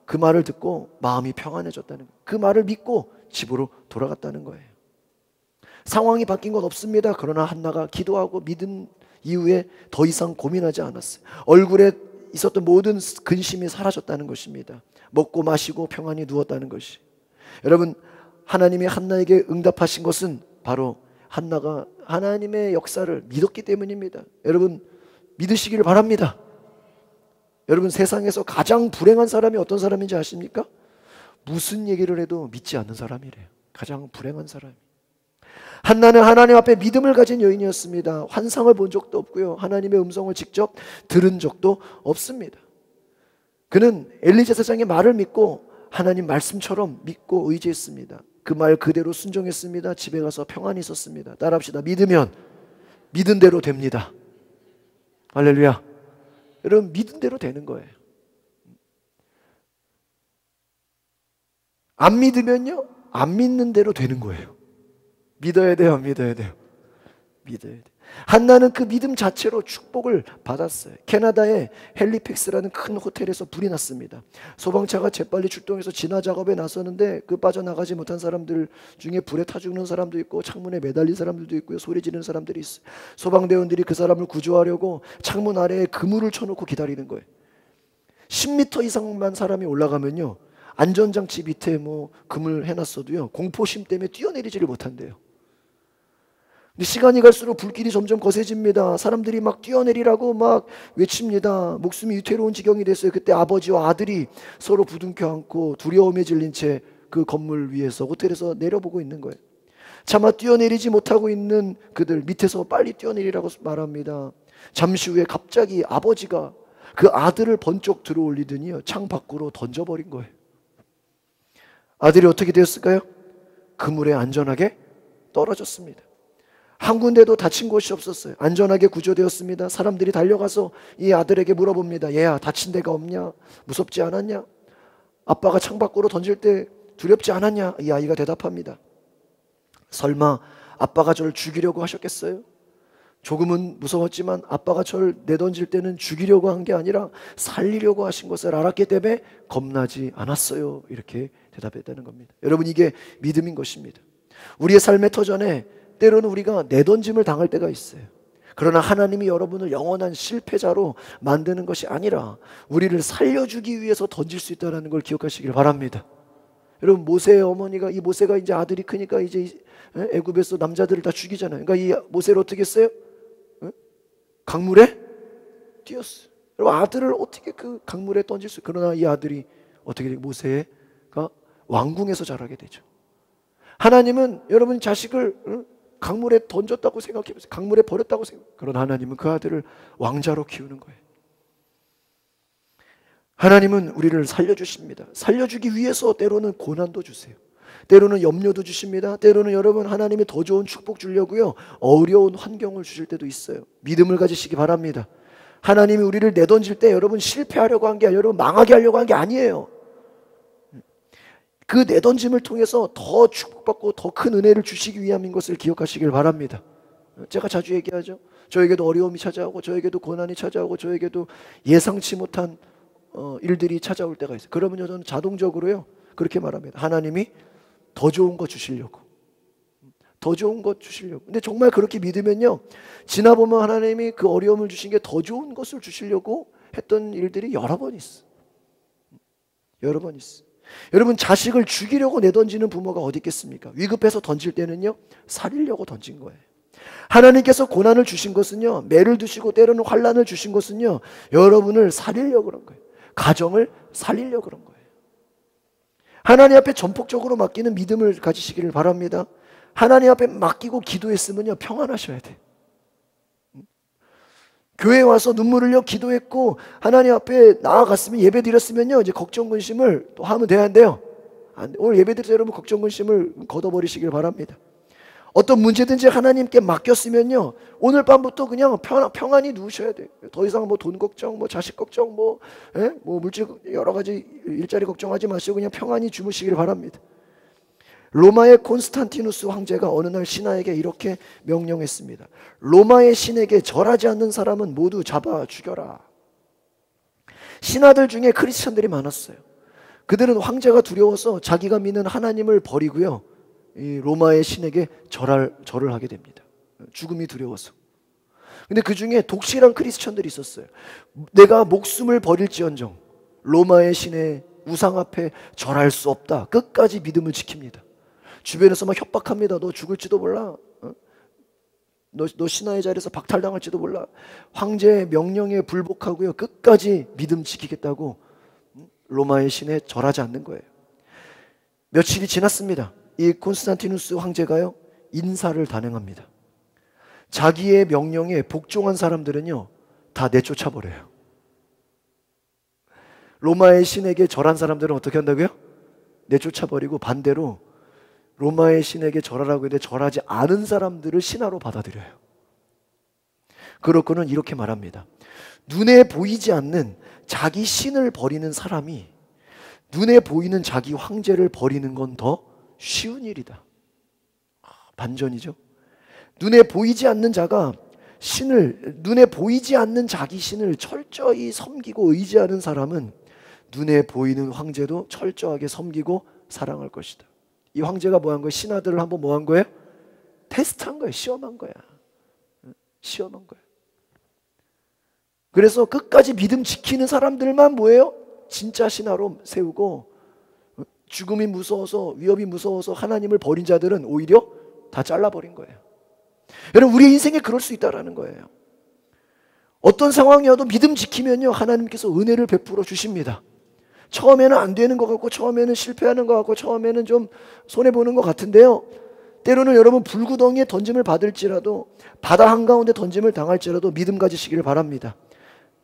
C: 그 말을 듣고 마음이 평안해졌다는 거예요. 그 말을 믿고 집으로 돌아갔다는 거예요. 상황이 바뀐 건 없습니다. 그러나 한나가 기도하고 믿은 이후에 더 이상 고민하지 않았어요. 얼굴에 있었던 모든 근심이 사라졌다는 것입니다. 먹고 마시고 평안히 누웠다는 것이. 여러분, 하나님이 한나에게 응답하신 것은 바로 한나가 하나님의 역사를 믿었기 때문입니다. 여러분, 믿으시기를 바랍니다. 여러분, 세상에서 가장 불행한 사람이 어떤 사람인지 아십니까? 무슨 얘기를 해도 믿지 않는 사람이래요. 가장 불행한 사람이. 한나는 하나님 앞에 믿음을 가진 여인이었습니다. 환상을 본 적도 없고요, 하나님의 음성을 직접 들은 적도 없습니다. 그는 엘리 제사장의 말을 믿고 하나님 말씀처럼 믿고 의지했습니다. 그 말 그대로 순종했습니다. 집에 가서 평안히 있었습니다. 따라합시다. 믿으면 믿은 대로 됩니다. 할렐루야. 여러분, 믿은 대로 되는 거예요. 안 믿으면요, 안 믿는 대로 되는 거예요. 믿어야 돼요, 안 믿어야 돼요? 믿어야 돼요. 한나는 그 믿음 자체로 축복을 받았어요. 캐나다의 헬리팩스라는 큰 호텔에서 불이 났습니다. 소방차가 재빨리 출동해서 진화 작업에 나서는데 그 빠져나가지 못한 사람들 중에 불에 타 죽는 사람도 있고 창문에 매달린 사람들도 있고요, 소리 지르는 사람들이 있어요. 소방대원들이 그 사람을 구조하려고 창문 아래에 그물을 쳐놓고 기다리는 거예요. 10m 이상만 사람이 올라가면요, 안전장치 밑에 뭐 그물 해놨어도요, 공포심 때문에 뛰어내리지를 못한대요. 근데 시간이 갈수록 불길이 점점 거세집니다. 사람들이 막 뛰어내리라고 막 외칩니다. 목숨이 위태로운 지경이 됐어요. 그때 아버지와 아들이 서로 부둥켜 안고 두려움에 질린 채 그 건물 위에서 호텔에서 내려보고 있는 거예요. 차마 뛰어내리지 못하고 있는 그들 밑에서 빨리 뛰어내리라고 말합니다. 잠시 후에 갑자기 아버지가 그 아들을 번쩍 들어 올리더니요, 창 밖으로 던져버린 거예요. 아들이 어떻게 되었을까요? 그물에 안전하게 떨어졌습니다. 한 군데도 다친 곳이 없었어요. 안전하게 구조되었습니다. 사람들이 달려가서 이 아들에게 물어봅니다. 얘야, 다친 데가 없냐? 무섭지 않았냐? 아빠가 창밖으로 던질 때 두렵지 않았냐? 이 아이가 대답합니다. 설마 아빠가 저를 죽이려고 하셨겠어요? 조금은 무서웠지만 아빠가 저를 내던질 때는 죽이려고 한 게 아니라 살리려고 하신 것을 알았기 때문에 겁나지 않았어요. 이렇게 대답했다는 겁니다. 여러분, 이게 믿음인 것입니다. 우리의 삶의 터전에 때로는 우리가 내던짐을 당할 때가 있어요. 그러나 하나님이 여러분을 영원한 실패자로 만드는 것이 아니라 우리를 살려주기 위해서 던질 수 있다는 걸 기억하시길 바랍니다. 여러분, 모세의 어머니가, 이 모세가 이제 아들이 크니까 이제 애굽에서 남자들을 다 죽이잖아요. 그러니까 이 모세를 어떻게 했어요? 강물에 띄었어요. 여러분, 아들을 어떻게 그 강물에 던질 수? 그러나 이 아들이 어떻게 돼요? 모세가 왕궁에서 자라게 되죠. 하나님은 여러분 자식을 강물에 던졌다고 생각해보세요. 강물에 버렸다고 생각해보세요. 그러나 하나님은 그 아들을 왕자로 키우는 거예요. 하나님은 우리를 살려주십니다. 살려주기 위해서 때로는 고난도 주세요. 때로는 염려도 주십니다. 때로는 여러분, 하나님이 더 좋은 축복 주려고요, 어려운 환경을 주실 때도 있어요. 믿음을 가지시기 바랍니다. 하나님이 우리를 내던질 때 여러분 실패하려고 한 게 아니라 여러분 망하게 하려고 한 게 아니에요. 그 내던짐을 통해서 더 축복받고 더 큰 은혜를 주시기 위함인 것을 기억하시길 바랍니다. 제가 자주 얘기하죠. 저에게도 어려움이 찾아오고, 저에게도 고난이 찾아오고, 저에게도 예상치 못한 일들이 찾아올 때가 있어요. 그러면 저는 자동적으로요, 그렇게 말합니다. 하나님이 더 좋은 거 주시려고, 더 좋은 것 주시려고. 근데 정말 그렇게 믿으면요, 지나보면 하나님이 그 어려움을 주신 게 더 좋은 것을 주시려고 했던 일들이 여러 번 있어. 여러 번 있어. 여러분, 자식을 죽이려고 내던지는 부모가 어디 있겠습니까? 위급해서 던질 때는요, 살리려고 던진 거예요. 하나님께서 고난을 주신 것은요, 매를 두시고 때로는 환난을 주신 것은요, 여러분을 살리려고 그런 거예요. 가정을 살리려고 그런 거예요. 하나님 앞에 전폭적으로 맡기는 믿음을 가지시기를 바랍니다. 하나님 앞에 맡기고 기도했으면요, 평안하셔야 돼요. 교회에 와서 눈물 흘려 기도했고 하나님 앞에 나아갔으면, 예배 드렸으면요, 이제 걱정 근심을 또 하면 돼요. 오늘 예배 드려서 여러분 걱정 근심을 걷어버리시길 바랍니다. 어떤 문제든지 하나님께 맡겼으면요, 오늘 밤부터 그냥 평안히 누우셔야 돼요. 더 이상 뭐 돈 걱정, 뭐 자식 걱정, 뭐 물질 여러 가지 일자리 걱정하지 마시고 그냥 평안히 주무시길 바랍니다. 로마의 콘스탄티누스 황제가 어느 날 신하에게 이렇게 명령했습니다. 로마의 신에게 절하지 않는 사람은 모두 잡아 죽여라. 신하들 중에 크리스천들이 많았어요. 그들은 황제가 두려워서 자기가 믿는 하나님을 버리고요, 이 로마의 신에게 절을 하게 됩니다. 죽음이 두려워서. 근데 그 중에 독실한 크리스천들이 있었어요. 내가 목숨을 버릴지언정 로마의 신의 우상 앞에 절할 수 없다. 끝까지 믿음을 지킵니다. 주변에서 막 협박합니다. 너 죽을지도 몰라. 너 신하의 자리에서 박탈당할지도 몰라. 황제의 명령에 불복하고요, 끝까지 믿음 지키겠다고 로마의 신에 절하지 않는 거예요. 며칠이 지났습니다. 이 콘스탄티누스 황제가요, 인사를 단행합니다. 자기의 명령에 복종한 사람들은요 다 내쫓아 버려요. 로마의 신에게 절한 사람들은 어떻게 한다고요? 내쫓아 버리고, 반대로 로마의 신에게 절하라고 했는데 절하지 않은 사람들을 신하로 받아들여요. 그렇고는 이렇게 말합니다. 눈에 보이지 않는 자기 신을 버리는 사람이 눈에 보이는 자기 황제를 버리는 건 더 쉬운 일이다. 반전이죠. 눈에 보이지 않는 자가 눈에 보이지 않는 자기 신을 철저히 섬기고 의지하는 사람은 눈에 보이는 황제도 철저하게 섬기고 사랑할 것이다. 이 황제가 뭐 한 거예요? 신하들을 한번 뭐 한 거예요? 테스트한 거예요. 시험한 거야. 시험한 거예요. 그래서 끝까지 믿음 지키는 사람들만 뭐예요? 진짜 신하로 세우고, 죽음이 무서워서, 위협이 무서워서 하나님을 버린 자들은 오히려 다 잘라버린 거예요. 여러분, 우리의 인생에 그럴 수 있다라는 거예요. 어떤 상황이어도 믿음 지키면요, 하나님께서 은혜를 베풀어 주십니다. 처음에는 안 되는 것 같고, 처음에는 실패하는 것 같고, 처음에는 좀 손해보는 것 같은데요, 때로는 여러분 불구덩이에 던짐을 받을지라도, 바다 한가운데 던짐을 당할지라도 믿음 가지시기를 바랍니다.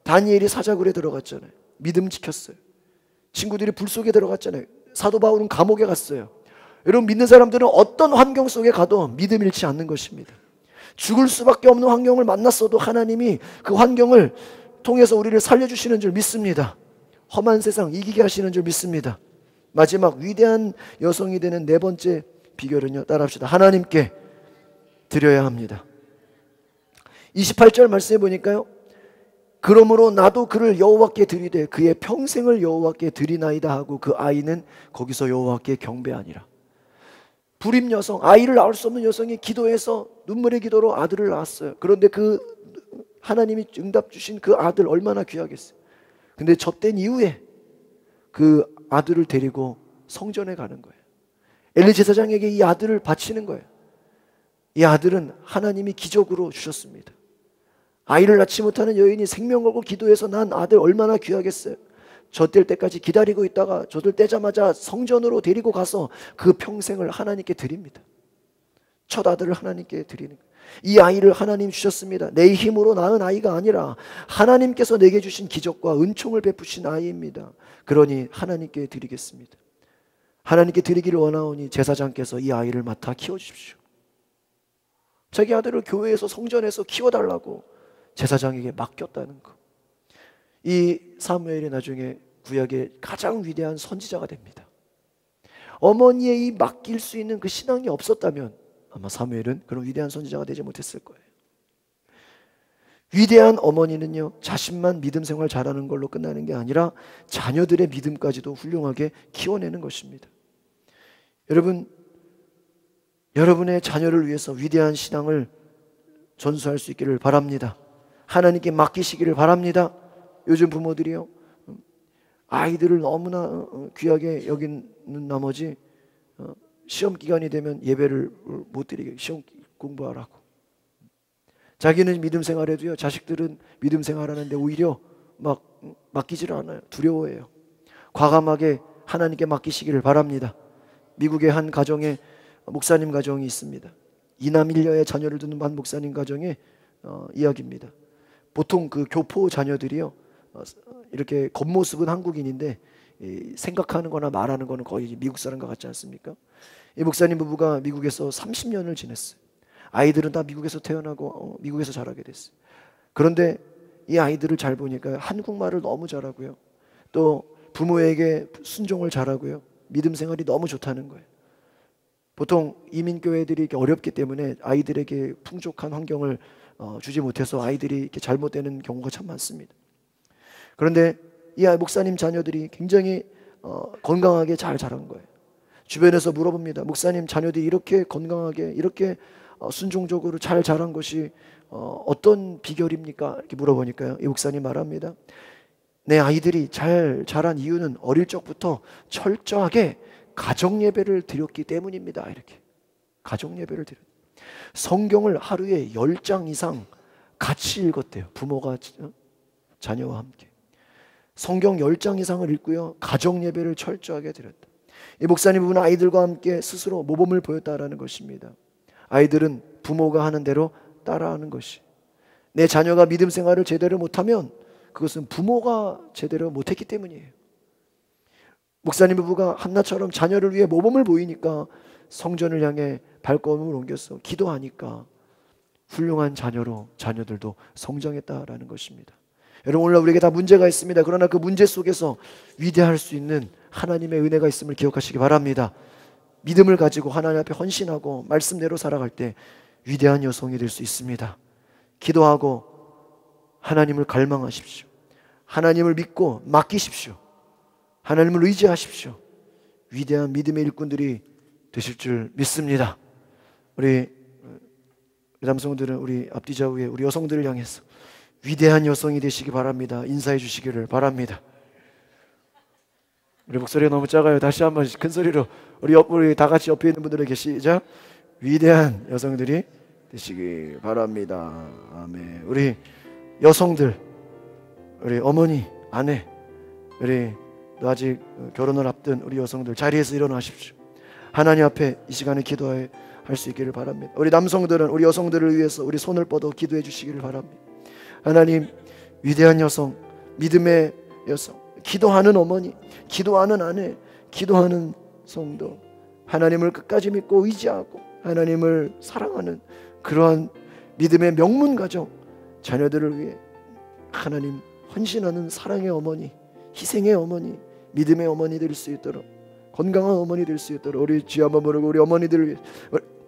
C: 다니엘이 사자굴에 들어갔잖아요. 믿음 지켰어요. 친구들이 불 속에 들어갔잖아요. 사도 바울은 감옥에 갔어요. 여러분, 믿는 사람들은 어떤 환경 속에 가도 믿음 잃지 않는 것입니다. 죽을 수밖에 없는 환경을 만났어도 하나님이 그 환경을 통해서 우리를 살려주시는 줄 믿습니다. 험한 세상 이기게 하시는 줄 믿습니다. 마지막 위대한 여성이 되는 네 번째 비결은요, 따라합시다. 하나님께 드려야 합니다. 28절 말씀해 보니까요, 그러므로 나도 그를 여호와께 드리되 그의 평생을 여호와께 드리나이다 하고 그 아이는 거기서 여호와께 경배하니라. 불임 여성, 아이를 낳을 수 없는 여성이 기도해서 눈물의 기도로 아들을 낳았어요. 그런데 그 하나님이 응답 주신 그 아들 얼마나 귀하겠어요. 근데 젖된 이후에 그 아들을 데리고 성전에 가는 거예요. 엘리 제사장에게 이 아들을 바치는 거예요. 이 아들은 하나님이 기적으로 주셨습니다. 아이를 낳지 못하는 여인이 생명 걸고 기도해서 난 아들 얼마나 귀하겠어요. 젖될 때까지 기다리고 있다가 젖을 떼자마자 성전으로 데리고 가서 그 평생을 하나님께 드립니다. 첫 아들을 하나님께 드리는 거예요. 이 아이를 하나님 주셨습니다. 내 힘으로 낳은 아이가 아니라 하나님께서 내게 주신 기적과 은총을 베푸신 아이입니다. 그러니 하나님께 드리겠습니다. 하나님께 드리기를 원하오니 제사장께서 이 아이를 맡아 키워주십시오. 자기 아들을 교회에서 성전에서 키워달라고 제사장에게 맡겼다는 것. 이 사무엘이 나중에 구약의 가장 위대한 선지자가 됩니다. 어머니의 이 맡길 수 있는 그 신앙이 없었다면 아마 사무엘은 그런 위대한 선지자가 되지 못했을 거예요. 위대한 어머니는요, 자신만 믿음 생활 잘하는 걸로 끝나는 게 아니라 자녀들의 믿음까지도 훌륭하게 키워내는 것입니다. 여러분, 여러분의 자녀를 위해서 위대한 신앙을 전수할 수 있기를 바랍니다. 하나님께 맡기시기를 바랍니다. 요즘 부모들이요, 아이들을 너무나 귀하게 여기는 나머지 시험 기간이 되면 예배를 못 드리게, 시험 공부하라고. 자기는 믿음 생활해도요, 자식들은 믿음 생활하는데 오히려 막 맡기지를 않아요. 두려워해요. 과감하게 하나님께 맡기시기를 바랍니다. 미국의 한 가정에 목사님 가정이 있습니다. 이남 일녀의 자녀를 두는 한 목사님 가정의 이야기입니다. 보통 그 교포 자녀들이요, 이렇게 겉모습은 한국인인데 생각하는 거나 말하는 거는 거의 미국 사람과 같지 않습니까? 이 목사님 부부가 미국에서 30년을 지냈어요. 아이들은 다 미국에서 태어나고 미국에서 자라게 됐어요. 그런데 이 아이들을 잘 보니까 한국말을 너무 잘하고요, 또 부모에게 순종을 잘하고요, 믿음 생활이 너무 좋다는 거예요. 보통 이민교회들이 이렇게 어렵기 때문에 아이들에게 풍족한 환경을 주지 못해서 아이들이 이렇게 잘못되는 경우가 참 많습니다. 그런데 이 목사님 자녀들이 굉장히 건강하게 잘 자란 거예요. 주변에서 물어봅니다. 목사님 자녀들이 이렇게 건강하게 이렇게 순종적으로 잘 자란 것이 어떤 비결입니까? 이렇게 물어보니까요, 이 목사님 말합니다. 내 아이들이 잘 자란 이유는 어릴 적부터 철저하게 가정 예배를 드렸기 때문입니다. 이렇게 가정 예배를 드렸. 성경을 하루에 10장 이상 같이 읽었대요. 부모가 자녀와 함께 성경 10장 이상을 읽고요, 가정 예배를 철저하게 드렸다. 이 목사님 부부는 아이들과 함께 스스로 모범을 보였다라는 것입니다. 아이들은 부모가 하는 대로 따라하는 것이, 내 자녀가 믿음 생활을 제대로 못하면 그것은 부모가 제대로 못했기 때문이에요. 목사님 부부가 한나처럼 자녀를 위해 모범을 보이니까 성전을 향해 발걸음을 옮겼어. 기도하니까 훌륭한 자녀로 자녀들도 성장했다라는 것입니다. 여러분, 오늘 우리에게 다 문제가 있습니다. 그러나 그 문제 속에서 위대할 수 있는 하나님의 은혜가 있음을 기억하시기 바랍니다. 믿음을 가지고 하나님 앞에 헌신하고 말씀대로 살아갈 때 위대한 여성이 될 수 있습니다. 기도하고 하나님을 갈망하십시오. 하나님을 믿고 맡기십시오. 하나님을 의지하십시오. 위대한 믿음의 일꾼들이 되실 줄 믿습니다. 우리 남성들은 우리 앞뒤 좌우에 우리 여성들을 향해서 위대한 여성이 되시기 바랍니다. 인사해 주시기를 바랍니다. 우리 목소리가 너무 작아요. 다시 한번 큰 소리로 우리 다 같이 옆에 있는 분들에게 시작. 위대한 여성들이 되시기 바랍니다. 아멘. 우리 여성들, 우리 어머니, 아내, 우리 아직 결혼을 앞둔 우리 여성들 자리에서 일어나십시오. 하나님 앞에 이 시간에 기도할 수 있기를 바랍니다. 우리 남성들은 우리 여성들을 위해서 우리 손을 뻗어 기도해 주시기를 바랍니다. 하나님, 위대한 여성, 믿음의 여성, 기도하는 어머니, 기도하는 아내, 기도하는 성도, 하나님을 끝까지 믿고 의지하고 하나님을 사랑하는 그러한 믿음의 명문 가정, 자녀들을 위해 하나님 헌신하는 사랑의 어머니, 희생의 어머니, 믿음의 어머니 될 수 있도록, 건강한 어머니 될 수 있도록 우리 주여 한번 부르고 우리 어머니들을 위해,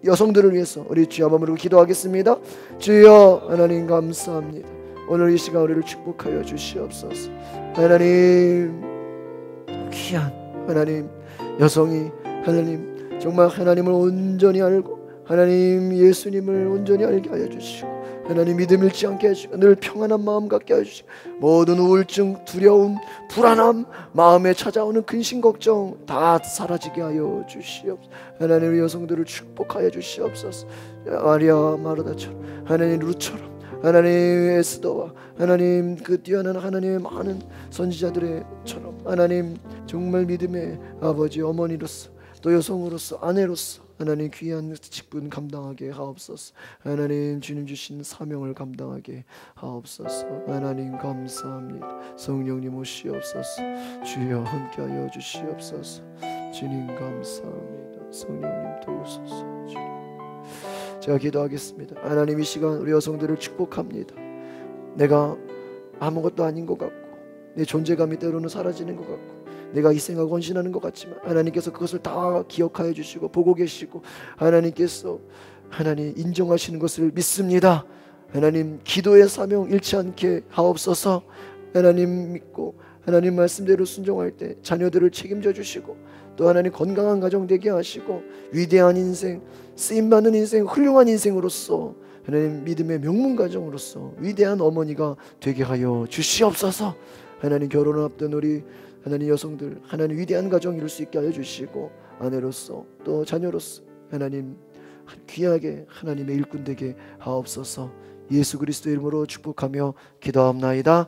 C: 여성들을 위해서 우리 주여 한번 부르고 기도하겠습니다. 주여 하나님 감사합니다. 오늘 이 시간 우리를 축복하여 주시옵소서. 하나님, 귀한 하나님 여성이 하나님 정말 하나님을 온전히 알고 하나님 예수님을 온전히 알게 하여 주시고 하나님 믿음 잃지 않게 해주시고 늘 평안한 마음 갖게 해주시고 모든 우울증, 두려움, 불안함, 마음에 찾아오는 근심 걱정 다 사라지게 하여 주시옵소서. 하나님 우리 여성들을 축복하여 주시옵소서. 마리아 마르다처럼 하나님 루처럼 하나님 에스더와 하나님 그 뛰어난 하나님의 많은 선지자들처럼 하나님 정말 믿음의 아버지 어머니로서 또 여성으로서 아내로서 하나님 귀한 직분 감당하게 하옵소서. 하나님 주님 주신 사명을 감당하게 하옵소서. 하나님 감사합니다. 성령님 오시옵소서. 주여 함께하여 주시옵소서. 주님 감사합니다. 성령님 도우소서. 제가 기도하겠습니다. 하나님 이 시간 우리 여성들을 축복합니다. 내가 아무것도 아닌 것 같고 내 존재감이 때로는 사라지는 것 같고 내가 희생하고 헌신하는 것 같지만 하나님께서 그것을 다 기억하여 주시고 보고 계시고 하나님께서 하나님 인정하시는 것을 믿습니다. 하나님 기도의 사명 잃지 않게 하옵소서. 하나님 믿고 하나님 말씀대로 순종할 때 자녀들을 책임져 주시고 또 하나님 건강한 가정 되게 하시고 위대한 인생, 쓰임받는 인생, 훌륭한 인생으로서 하나님 믿음의 명문 가정으로서 위대한 어머니가 되게 하여 주시옵소서. 하나님 결혼을 앞둔 우리 하나님 여성들 하나님 위대한 가정 이룰 수 있게 하여 주시고 아내로서 또 자녀로서 하나님 귀하게 하나님의 일꾼 되게 하옵소서. 예수 그리스도 이름으로 축복하며 기도합나이다.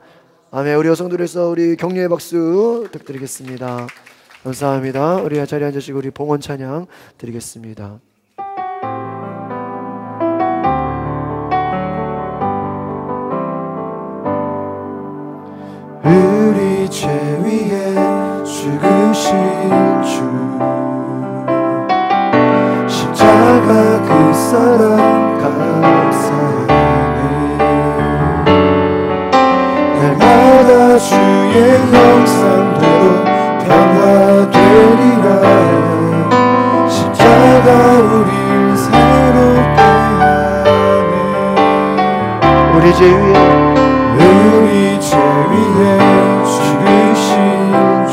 C: 아멘. 우리 여성들에서 우리 격려의 박수 부탁드리겠습니다. 감사합니다. 우리 자리에 앉으시고 우리 봉헌 찬양 드리겠습니다.
G: 우리 죄 위에 죽으신 주 십자가 그 사랑 감사하네. 날마다 주의 형상대로 변화되리라. 십자가
C: 우리 죄 위에
G: 죽으신 주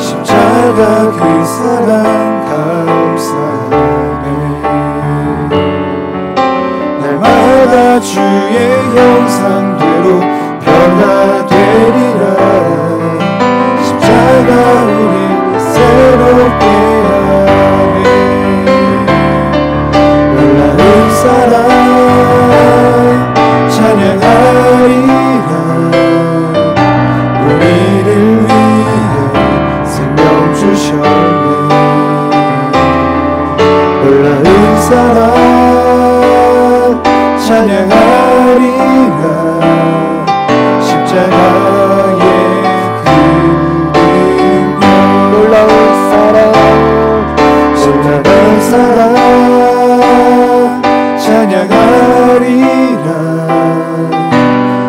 G: 십자가 그 사랑 감사하네. 날마다 주의 형상대로 변화되리라. 십자가 우리 새롭게 하네. 놀라운 사랑 찬양하리라. 우리를 위해 생명 주셨네. 놀라운 사랑 찬양하리라. 십자가의 그 능력. 놀라운 사랑 찬양하리라.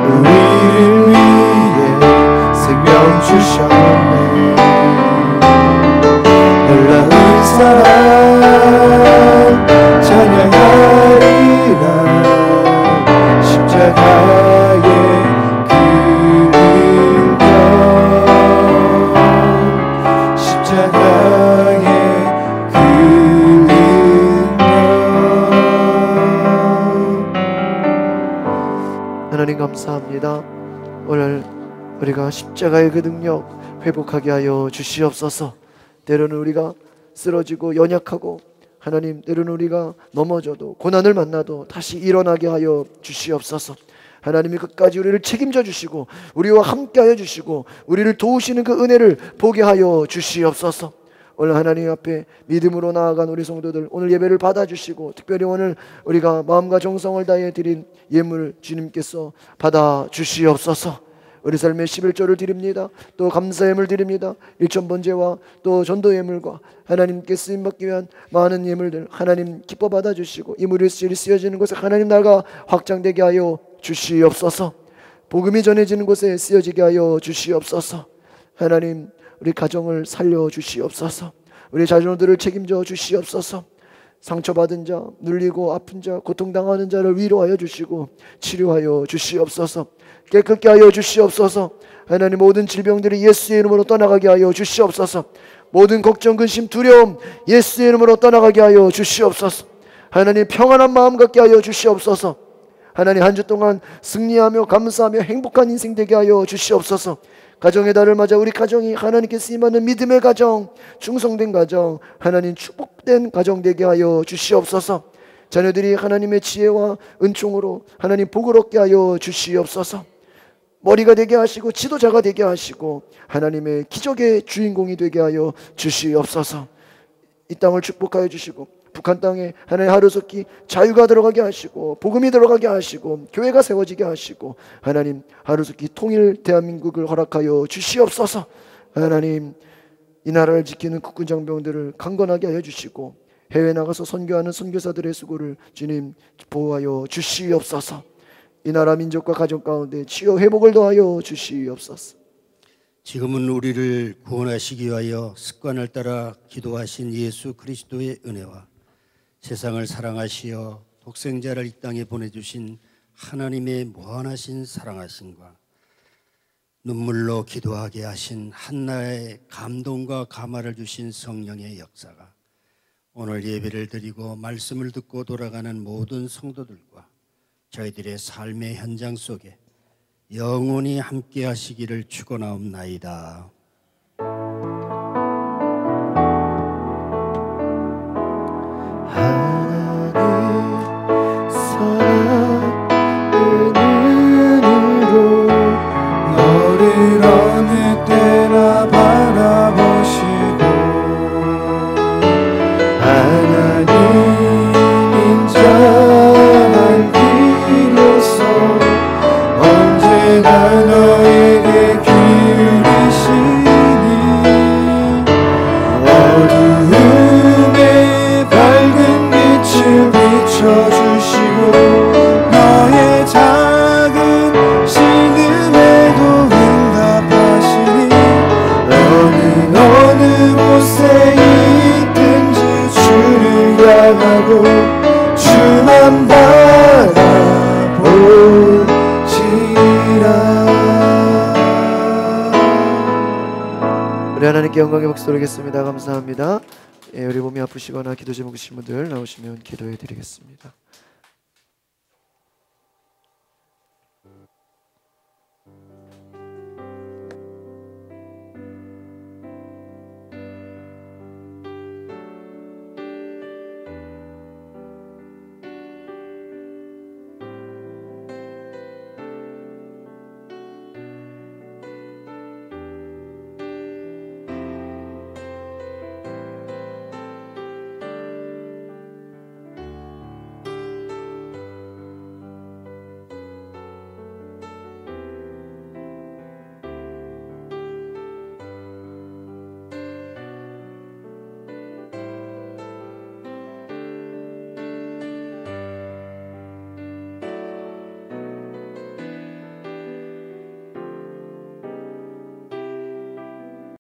G: 우리를 위해 생명 주셨네. 놀라운 사랑 찬양하리라. 십자가의 그 능력. 십자가의 그 능력.
C: 하나님 감사합니다. 오늘 우리가 십자가의 그 능력 회복하게 하여 주시옵소서. 때로는 우리가 쓰러지고 연약하고 하나님 때로는 우리가 넘어져도 고난을 만나도 다시 일어나게 하여 주시옵소서. 하나님이 끝까지 우리를 책임져 주시고 우리와 함께 하여 주시고 우리를 도우시는 그 은혜를 보게 하여 주시옵소서. 오늘 하나님 앞에 믿음으로 나아간 우리 성도들 오늘 예배를 받아주시고 특별히 오늘 우리가 마음과 정성을 다해 드린 예물 주님께서 받아주시옵소서. 우리 삶의 11조를 드립니다. 또 감사 예물 드립니다. 일천번제와 또 전도 예물과 하나님께 쓰임받기 위한 많은 예물들 하나님 기뻐 받아주시고 이 물이 쓰여지는 곳에 하나님 나라가 확장되게 하여 주시옵소서. 복음이 전해지는 곳에 쓰여지게 하여 주시옵소서. 하나님 우리 가정을 살려 주시옵소서. 우리 자녀들을 책임져 주시옵소서. 상처받은 자, 눌리고 아픈 자, 고통당하는 자를 위로하여 주시고 치료하여 주시옵소서. 깨끗게 하여 주시옵소서. 하나님 모든 질병들이 예수의 이름으로 떠나가게 하여 주시옵소서. 모든 걱정, 근심, 두려움 예수의 이름으로 떠나가게 하여 주시옵소서. 하나님 평안한 마음 갖게 하여 주시옵소서. 하나님 한 주 동안 승리하며 감사하며 행복한 인생 되게 하여 주시옵소서. 가정의 달을 맞아 우리 가정이 하나님께 쓰임받는 믿음의 가정, 충성된 가정, 하나님 축복된 가정 되게 하여 주시옵소서. 자녀들이 하나님의 지혜와 은총으로 하나님 복을 얻게 하여 주시옵소서. 머리가 되게 하시고 지도자가 되게 하시고 하나님의 기적의 주인공이 되게 하여 주시옵소서. 이 땅을 축복하여 주시고 북한 땅에 하나님 하루속히 자유가 들어가게 하시고 복음이 들어가게 하시고 교회가 세워지게 하시고 하나님 하루속히 통일 대한민국을 허락하여 주시옵소서. 하나님 이 나라를 지키는 국군 장병들을 강건하게 하여 주시고 해외 나가서 선교하는 선교사들의 수고를 주님 보호하여 주시옵소서. 이 나라 민족과 가정 가운데 치유 회복을 더하여 주시옵소서.
H: 지금은 우리를 구원하시기 위하여 습관을 따라 기도하신 예수 그리스도의 은혜와 세상을 사랑하시어 독생자를 이 땅에 보내주신 하나님의 무한하신 사랑하심과 눈물로 기도하게 하신 한나의 감동과 감화를 주신 성령의 역사가 오늘 예배를 드리고 말씀을 듣고 돌아가는 모든 성도들과 저희들의 삶의 현장 속에 영원히 함께 하시기를 축원하옵나이다.
G: 너를 어느 때나 바라보시고 하나님 인자한 길로서 언제나 너에게 기울이신
C: 하나님께 영광의 박수 드리겠습니다. 감사합니다. 우리 몸이 아프시거나 기도 제목 있으신 분들 나오시면 기도해 드리겠습니다.